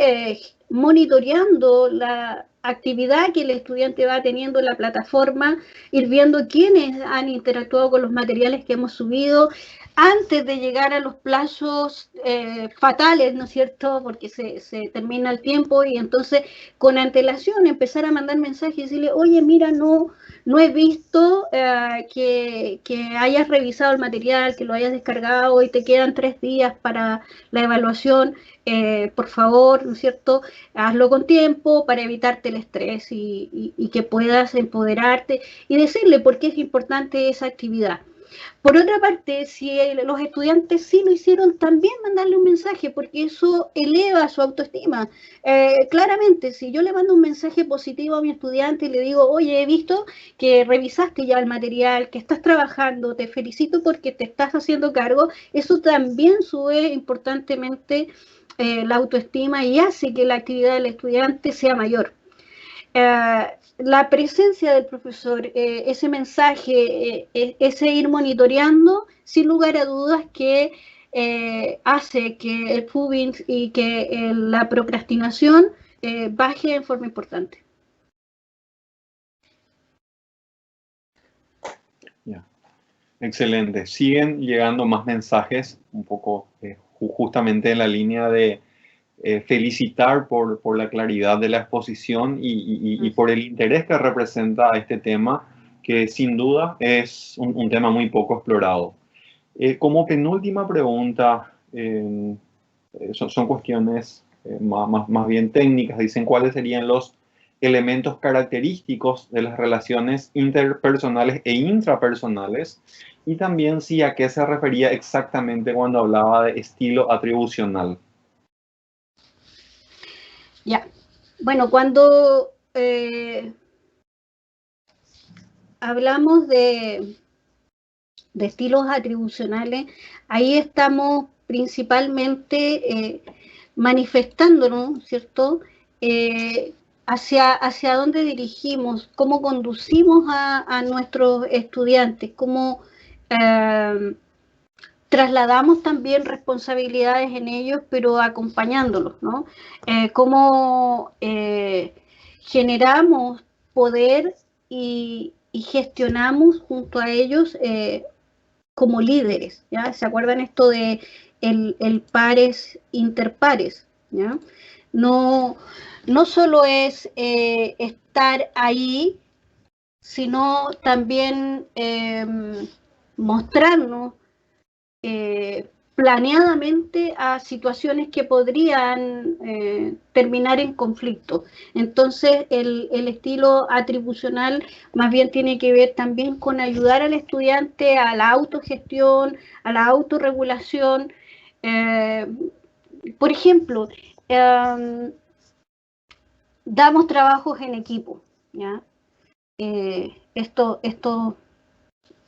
monitoreando la actividad que el estudiante va teniendo en la plataforma, ir viendo quiénes han interactuado con los materiales que hemos subido antes de llegar a los plazos fatales, ¿no es cierto? Porque se termina el tiempo y entonces con antelación empezar a mandar mensajes y decirle, oye, mira, no he visto que hayas revisado el material, que lo hayas descargado y te quedan 3 días para la evaluación, por favor, ¿no es cierto? Hazlo con tiempo para evitarte el estrés y que puedas empoderarte y decirle por qué es importante esa actividad. Por otra parte, si los estudiantes sí lo hicieron, también mandarle un mensaje, porque eso eleva su autoestima. Claramente, si yo le mando un mensaje positivo a mi estudiante y le digo, oye, he visto que revisaste ya el material, que estás trabajando, te felicito porque te estás haciendo cargo, eso también sube importantemente la autoestima y hace que la actividad del estudiante sea mayor. La presencia del profesor, ese mensaje, ese ir monitoreando, sin lugar a dudas que hace que el FUBIN y que la procrastinación baje en forma importante. Yeah. Excelente. Siguen llegando más mensajes, un poco justamente en la línea de felicitar por la claridad de la exposición y por el interés que representa este tema, que sin duda es un tema muy poco explorado. Como penúltima pregunta, son cuestiones más bien técnicas. Dicen cuáles serían los elementos característicos de las relaciones interpersonales e intrapersonales, y también sí a qué se refería exactamente cuando hablaba de estilo atribucional. Ya, bueno, cuando hablamos de estilos atribucionales, ahí estamos principalmente manifestándonos, ¿cierto? Hacia dónde dirigimos, cómo conducimos a nuestros estudiantes, cómo trasladamos también responsabilidades en ellos, pero acompañándolos, ¿no? Cómo generamos poder y gestionamos junto a ellos como líderes, ¿ya? ¿Se acuerdan esto de el pares interpares? ¿Ya? No, no solo es estar ahí, sino también mostrarnos planeadamente a situaciones que podrían terminar en conflicto. Entonces, el estilo atribucional más bien tiene que ver también con ayudar al estudiante a la autogestión, a la autorregulación. Por ejemplo, damos trabajos en equipo, ¿ya? Esto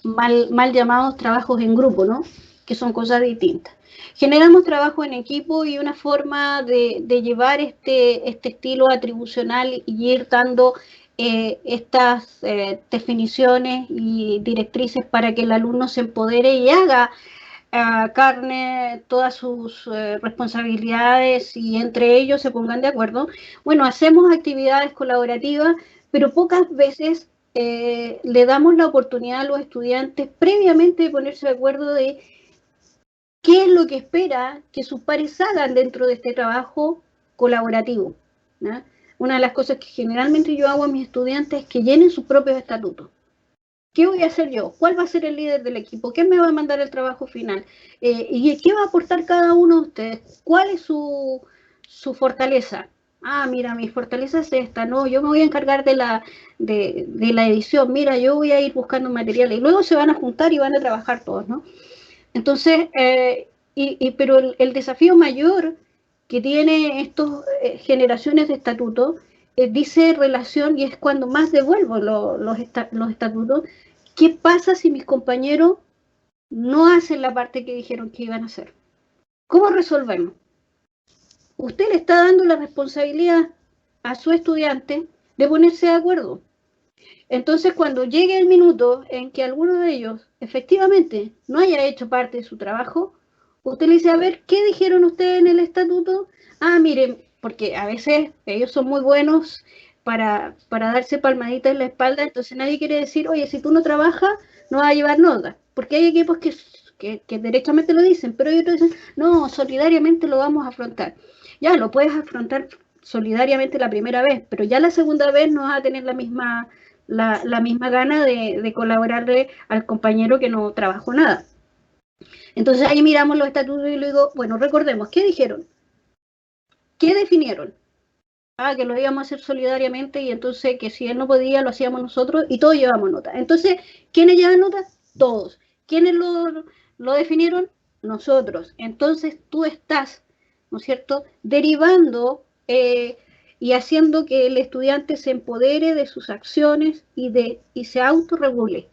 mal llamados trabajos en grupo, ¿no? Que son cosas distintas. Generamos trabajo en equipo y una forma de llevar este estilo atribucional y ir dando estas definiciones y directrices para que el alumno se empodere y haga carne todas sus responsabilidades y entre ellos se pongan de acuerdo. Bueno, hacemos actividades colaborativas, pero pocas veces le damos la oportunidad a los estudiantes previamente de ponerse de acuerdo de qué es lo que espera que sus pares hagan dentro de este trabajo colaborativo, ¿no? Una de las cosas que generalmente yo hago a mis estudiantes es que llenen sus propios estatutos. ¿Qué voy a hacer yo? ¿Cuál va a ser el líder del equipo? ¿Quién me va a mandar el trabajo final? ¿Y qué va a aportar cada uno de ustedes? ¿Cuál es su fortaleza? Ah, mira, mi fortaleza es esta, no, yo me voy a encargar de la edición, mira, yo voy a ir buscando materiales. Y luego se van a juntar y van a trabajar todos, ¿no? Entonces, pero el desafío mayor que tiene estas generaciones de estatutos dice relación, y es cuando más devuelvo los estatutos, ¿qué pasa si mis compañeros no hacen la parte que dijeron que iban a hacer? ¿Cómo resolverlo? Usted le está dando la responsabilidad a su estudiante de ponerse de acuerdo. Entonces, cuando llegue el minuto en que alguno de ellos efectivamente no haya hecho parte de su trabajo, usted le dice, a ver, ¿qué dijeron ustedes en el estatuto? Ah, miren, porque a veces ellos son muy buenos para darse palmaditas en la espalda, entonces nadie quiere decir, oye, si tú no trabajas, no vas a llevar nota, porque hay equipos que derechamente lo dicen, pero hay otros que dicen, no, solidariamente lo vamos a afrontar. Ya, lo puedes afrontar solidariamente la primera vez, pero ya la segunda vez no vas a tener la misma gana de colaborarle al compañero que no trabajó nada. Entonces ahí miramos los estatutos y le digo, bueno, recordemos, ¿qué dijeron? ¿Qué definieron? Ah, que lo íbamos a hacer solidariamente y entonces que si él no podía lo hacíamos nosotros y todos llevamos nota. Entonces, ¿quiénes llevan nota? Todos. ¿Quiénes lo definieron? Nosotros. Entonces tú estás, ¿no es cierto?, derivando y haciendo que el estudiante se empodere de sus acciones y se autorregule,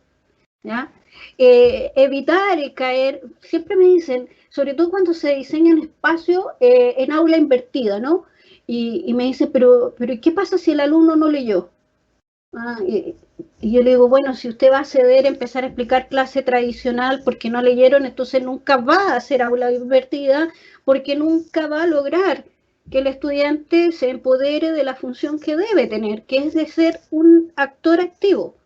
¿ya? Evitar caer, siempre me dicen, sobre todo cuando se diseñan espacios en aula invertida, ¿no? Y me dicen, pero ¿qué pasa si el alumno no leyó? Ah, y yo le digo, bueno, si usted va a ceder, empezar a explicar clase tradicional porque no leyeron, entonces nunca va a hacer aula invertida porque nunca va a lograr que el estudiante se empodere de la función que debe tener, que es de ser un actor activo.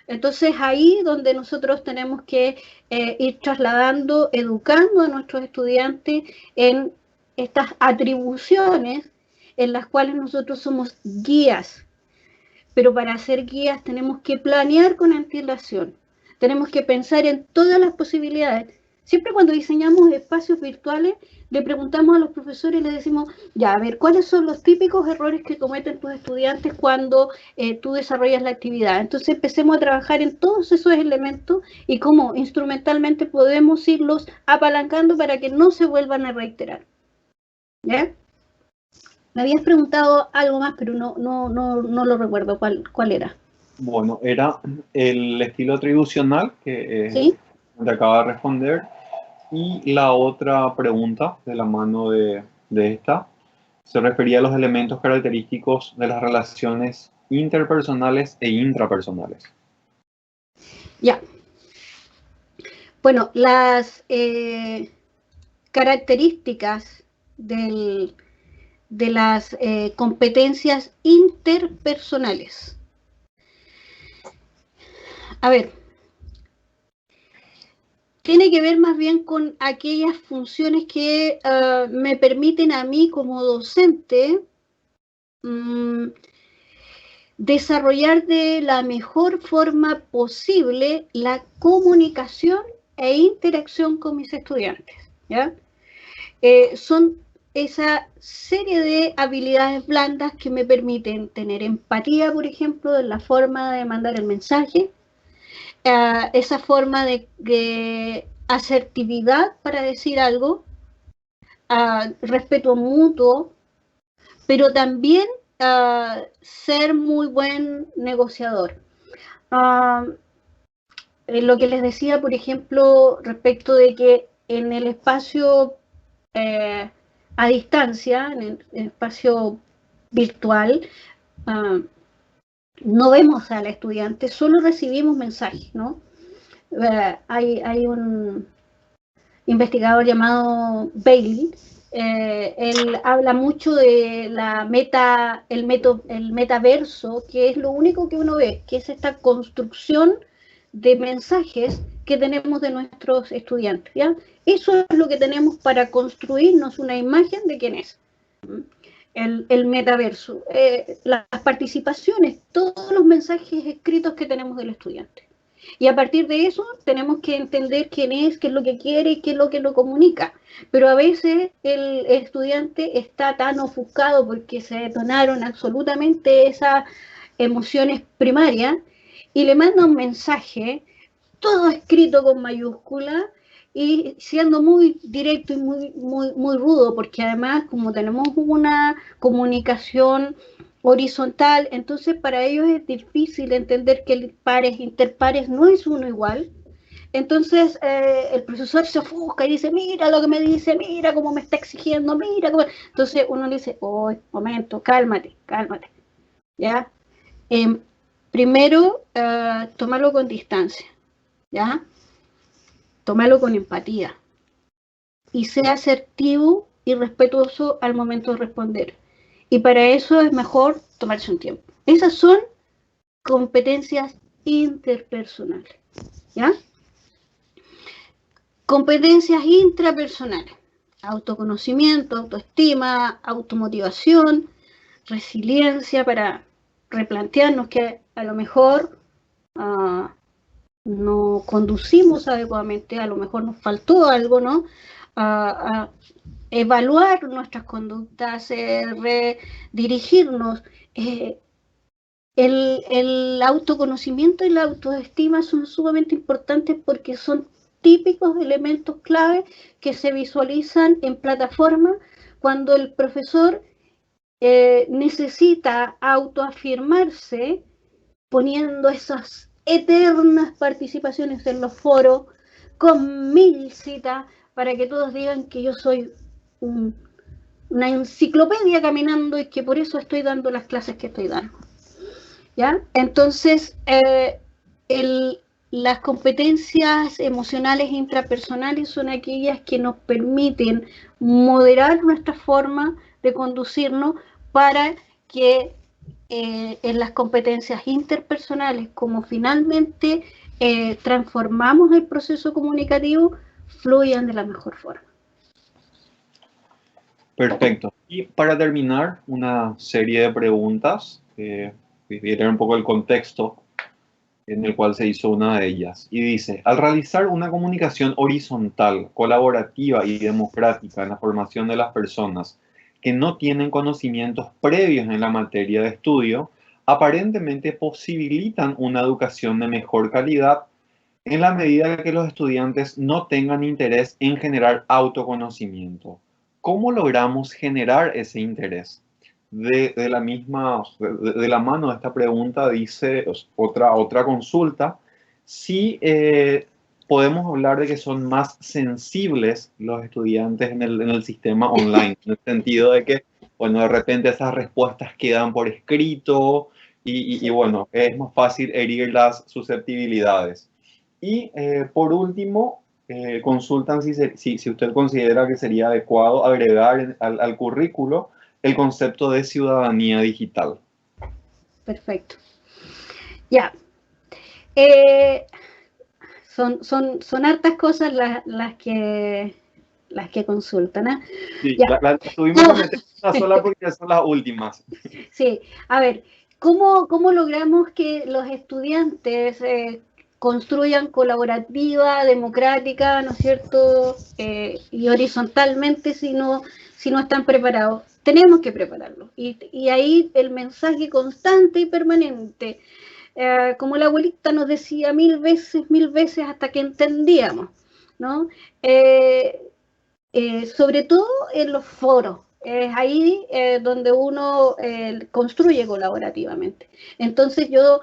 Entonces ahí donde nosotros tenemos que ir trasladando, educando a nuestros estudiantes en estas atribuciones en las cuales nosotros somos guías, pero para ser guías tenemos que planear con antelación, tenemos que pensar en todas las posibilidades. Siempre cuando diseñamos espacios virtuales, le preguntamos a los profesores y les decimos, ya, a ver, ¿cuáles son los típicos errores que cometen tus estudiantes cuando tú desarrollas la actividad? Entonces empecemos a trabajar en todos esos elementos y cómo instrumentalmente podemos irlos apalancando para que no se vuelvan a reiterar. ¿Ya? Me habías preguntado algo más, pero no lo recuerdo cuál era. Bueno, era el estilo atribucional que ¿Sí? te acaba de responder. Y la otra pregunta de la mano de esta se refería a los elementos característicos de las relaciones interpersonales e intrapersonales. Ya. Bueno, las características del competencias interpersonales. A ver, tiene que ver más bien con aquellas funciones que me permiten a mí como docente desarrollar de la mejor forma posible la comunicación e interacción con mis estudiantes, ¿ya? Son esa serie de habilidades blandas que me permiten tener empatía, por ejemplo, en la forma de mandar el mensaje, esa forma de asertividad para decir algo, respeto mutuo, pero también ser muy buen negociador. Lo que les decía, por ejemplo, respecto de que en el espacio a distancia, en el espacio virtual, no vemos al estudiante, solo recibimos mensajes, ¿no? Hay un investigador llamado Bailey, él habla mucho de el metaverso, que es lo único que uno ve, que es esta construcción de mensajes que tenemos de nuestros estudiantes, ¿ya? Eso es lo que tenemos para construirnos una imagen de quién es el metaverso, las participaciones, todos los mensajes escritos que tenemos del estudiante. Y a partir de eso tenemos que entender quién es, qué es lo que quiere y qué es lo que lo comunica. Pero a veces el estudiante está tan ofuscado porque se detonaron absolutamente esas emociones primarias y le manda un mensaje, todo escrito con mayúscula y siendo muy directo y muy rudo, porque además como tenemos una comunicación horizontal, entonces para ellos es difícil entender que el pares, interpares no es uno igual. Entonces el profesor se ofusca y dice, mira lo que me dice, mira cómo me está exigiendo, mira cómo... Entonces uno le dice, oh, momento, cálmate, cálmate, ¿ya? Primero, tomarlo con distancia, ¿ya? Tómalo con empatía y sea asertivo y respetuoso al momento de responder. Y para eso es mejor tomarse un tiempo. Esas son competencias interpersonales, ¿ya? Competencias intrapersonales. Autoconocimiento, autoestima, automotivación, resiliencia para replantearnos que a lo mejor no conducimos adecuadamente, a lo mejor nos faltó algo, ¿no? A evaluar nuestras conductas, redirigirnos. El autoconocimiento y la autoestima son sumamente importantes porque son típicos elementos clave que se visualizan en plataformas cuando el profesor necesita autoafirmarse poniendo esas eternas participaciones en los foros con 1000 citas para que todos digan que yo soy una enciclopedia caminando y que por eso estoy dando las clases que estoy dando, ¿ya? Entonces las competencias emocionales intrapersonales son aquellas que nos permiten moderar nuestra forma de conducirnos para que en las competencias interpersonales, como finalmente transformamos el proceso comunicativo, fluyan de la mejor forma. Perfecto. Y para terminar, una serie de preguntas que vienen un poco el contexto en el cual se hizo una de ellas. Y dice, al realizar una comunicación horizontal, colaborativa y democrática en la formación de las personas que no tienen conocimientos previos en la materia de estudio, aparentemente posibilitan una educación de mejor calidad en la medida que los estudiantes no tengan interés en generar autoconocimiento. ¿Cómo logramos generar ese interés? De la mano de esta pregunta dice otra consulta, si podemos hablar de que son más sensibles los estudiantes en el sistema online, en el sentido de que, bueno, de repente esas respuestas quedan por escrito y bueno, es más fácil herir las susceptibilidades. Y por último, consultan si usted considera que sería adecuado agregar al currículo el concepto de ciudadanía digital. Perfecto. Ya. Son hartas cosas las que consultan, ¿eh? Sí, las tuvimos que meter una sola porque son las últimas. Sí, a ver, ¿cómo logramos que los estudiantes construyan colaborativa, democrática, ¿no es cierto? Y horizontalmente si no están preparados. Tenemos que prepararlos. Y ahí el mensaje constante y permanente, como la abuelita nos decía mil veces hasta que entendíamos, ¿no? Sobre todo en los foros. Es ahí donde uno construye colaborativamente. Entonces yo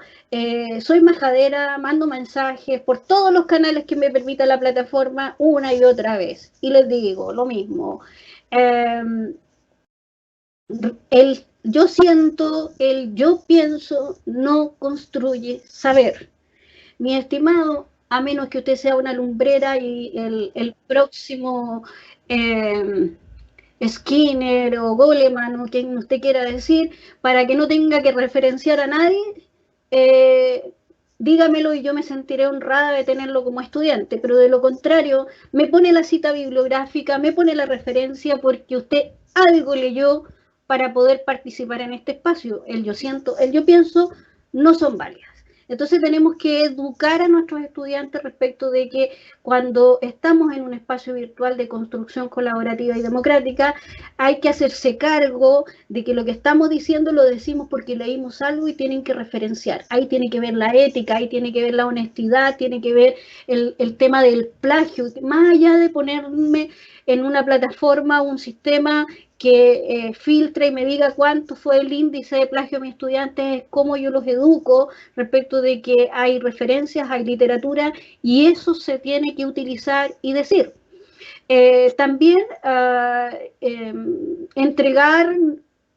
soy majadera, mando mensajes por todos los canales que me permita la plataforma una y otra vez. Y les digo lo mismo. Yo siento, yo pienso, no construye saber. Mi estimado, a menos que usted sea una lumbrera y el próximo Skinner o Goleman o quien usted quiera decir, para que no tenga que referenciar a nadie, dígamelo y yo me sentiré honrada de tenerlo como estudiante, pero de lo contrario, me pone la cita bibliográfica, me pone la referencia porque usted algo leyó para poder participar en este espacio. El yo siento, el yo pienso, no son válidas. Entonces tenemos que educar a nuestros estudiantes respecto de que cuando estamos en un espacio virtual de construcción colaborativa y democrática, hay que hacerse cargo de que lo que estamos diciendo lo decimos porque leímos algo y tienen que referenciar. Ahí tiene que ver la ética, ahí tiene que ver la honestidad, tiene que ver el tema del plagio. Más allá de ponerme en una plataforma, un sistema que filtre y me diga cuánto fue el índice de plagio de mis estudiantes, cómo yo los educo respecto de que hay referencias, hay literatura y eso se tiene que utilizar y decir. También entregar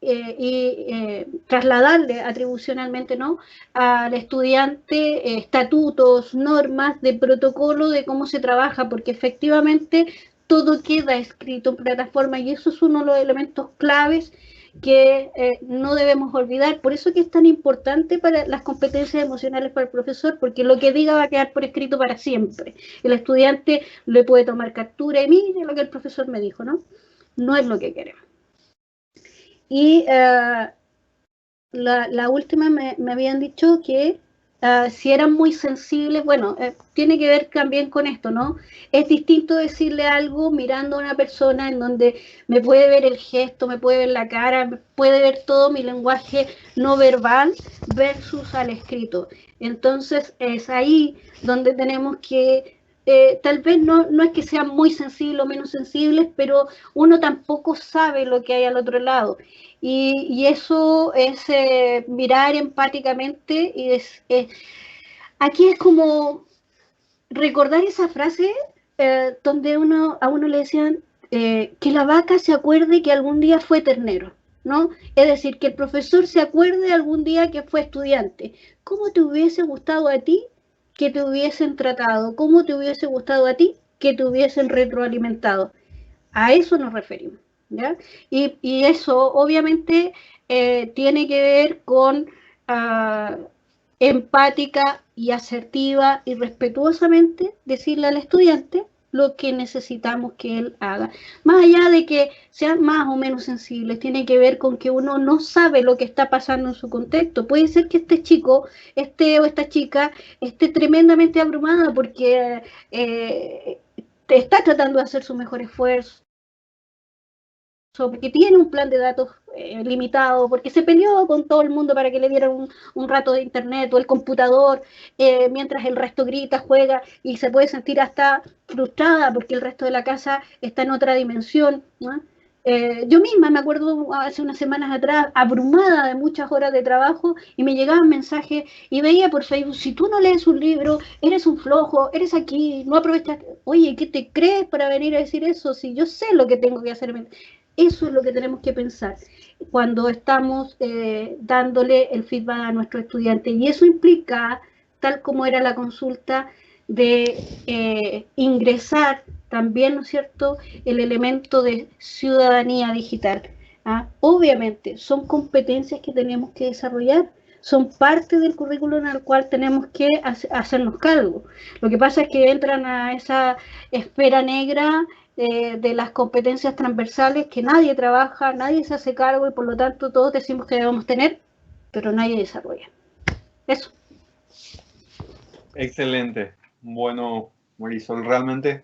y trasladarle atribucionalmente, ¿no?, al estudiante estatutos, normas de protocolo de cómo se trabaja, porque efectivamente todo queda escrito en plataforma y eso es uno de los elementos claves que no debemos olvidar. Por eso que es tan importante para las competencias emocionales para el profesor, porque lo que diga va a quedar por escrito para siempre. El estudiante le puede tomar captura y mire lo que el profesor me dijo, ¿no? No es lo que queremos. Y la última me habían dicho que si eran muy sensibles, bueno, tiene que ver también con esto, ¿no? Es distinto decirle algo mirando a una persona en donde me puede ver el gesto, me puede ver la cara, me puede ver todo mi lenguaje no verbal versus al escrito. Entonces es ahí donde tenemos que, tal vez no es que sean muy sensibles o menos sensibles, pero uno tampoco sabe lo que hay al otro lado. Y eso es mirar empáticamente y aquí es como recordar esa frase donde a uno le decían que la vaca se acuerde que algún día fue ternero, ¿no? Es decir, que el profesor se acuerde algún día que fue estudiante. ¿Cómo te hubiese gustado a ti que te hubiesen tratado? ¿Cómo te hubiese gustado a ti que te hubiesen retroalimentado? A eso nos referimos, ¿ya? Y eso obviamente tiene que ver con empática y asertiva y respetuosamente decirle al estudiante lo que necesitamos que él haga. Más allá de que sean más o menos sensibles, tiene que ver con que uno no sabe lo que está pasando en su contexto. Puede ser que este chico, o esta chica, esté tremendamente abrumada porque está tratando de hacer su mejor esfuerzo, porque tiene un plan de datos limitado, porque se peleó con todo el mundo para que le dieran un rato de internet o el computador, mientras el resto grita, juega y se puede sentir hasta frustrada porque el resto de la casa está en otra dimensión, ¿no? Yo misma me acuerdo hace unas semanas atrás, abrumada de muchas horas de trabajo, y me llegaban mensajes y veía por Facebook: si tú no lees un libro, eres un flojo, eres aquí, no aprovechas. Oye, ¿qué te crees para venir a decir eso? Si yo sé lo que tengo que hacer. Eso es lo que tenemos que pensar cuando estamos dándole el feedback a nuestros estudiantes. Y eso implica, tal como era la consulta, de ingresar también, ¿no es cierto?, el elemento de ciudadanía digital. Obviamente, son competencias que tenemos que desarrollar, son parte del currículum al cual tenemos que hacernos cargo. Lo que pasa es que entran a esa esfera negra de las competencias transversales que nadie trabaja, nadie se hace cargo y por lo tanto todos decimos que debemos tener, pero nadie desarrolla. Eso. Excelente. Bueno, Marisol, realmente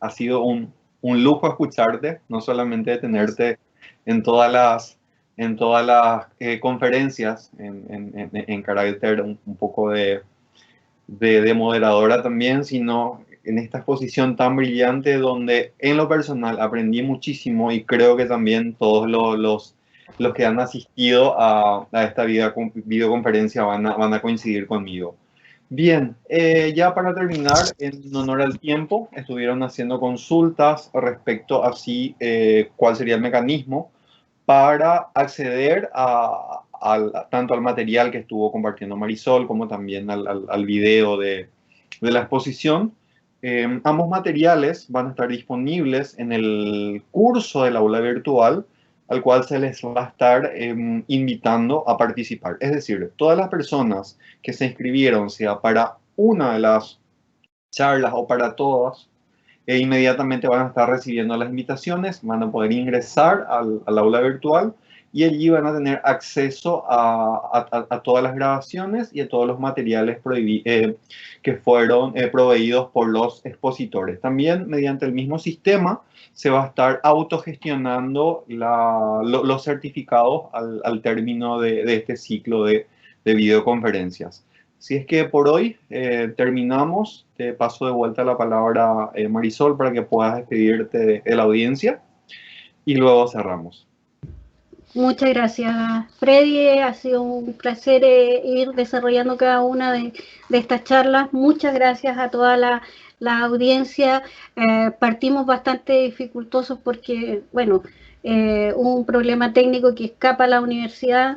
ha sido un lujo escucharte, no solamente tenerte en todas las conferencias en carácter un poco de moderadora también, sino en esta exposición tan brillante donde en lo personal aprendí muchísimo y creo que también todos los que han asistido a esta videoconferencia van a coincidir conmigo. Bien, ya para terminar, en honor al tiempo, estuvieron haciendo consultas respecto a cuál sería el mecanismo para acceder tanto al material que estuvo compartiendo Marisol como también al video de la exposición. Ambos materiales van a estar disponibles en el curso del aula virtual, al cual se les va a estar invitando a participar. Es decir, todas las personas que se inscribieron, sea para una de las charlas o para todas, inmediatamente van a estar recibiendo las invitaciones, van a poder ingresar al aula virtual y allí van a tener acceso a todas las grabaciones y a todos los materiales que fueron proveídos por los expositores. También mediante el mismo sistema se va a estar autogestionando los certificados al término de este ciclo de videoconferencias. Si es que por hoy terminamos, te paso de vuelta la palabra, Marisol, para que puedas despedirte de la audiencia y luego cerramos. Muchas gracias, Freddy. Ha sido un placer ir desarrollando cada una de estas charlas. Muchas gracias a toda la audiencia. Partimos bastante dificultosos porque, bueno, hubo un problema técnico que escapa a la universidad,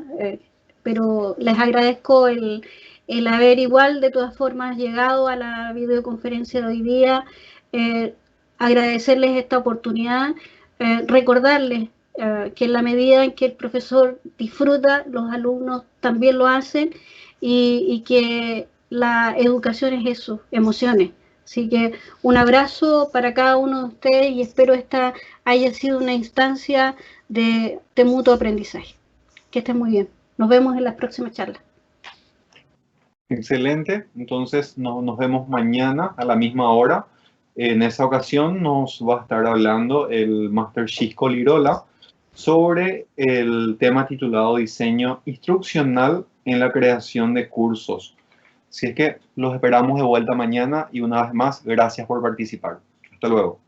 pero les agradezco el haber igual de todas formas llegado a la videoconferencia de hoy día. Agradecerles esta oportunidad, recordarles que en la medida en que el profesor disfruta, los alumnos también lo hacen y que la educación es eso, emociones. Así que un abrazo para cada uno de ustedes y espero esta haya sido una instancia de mutuo aprendizaje. Que estén muy bien. Nos vemos en las próximas charlas. Excelente. Entonces nos vemos mañana a la misma hora. En esa ocasión nos va a estar hablando el Máster Xisco Lirola sobre el tema titulado Diseño Instruccional en la creación de cursos. Así es que los esperamos de vuelta mañana y una vez más, gracias por participar. Hasta luego.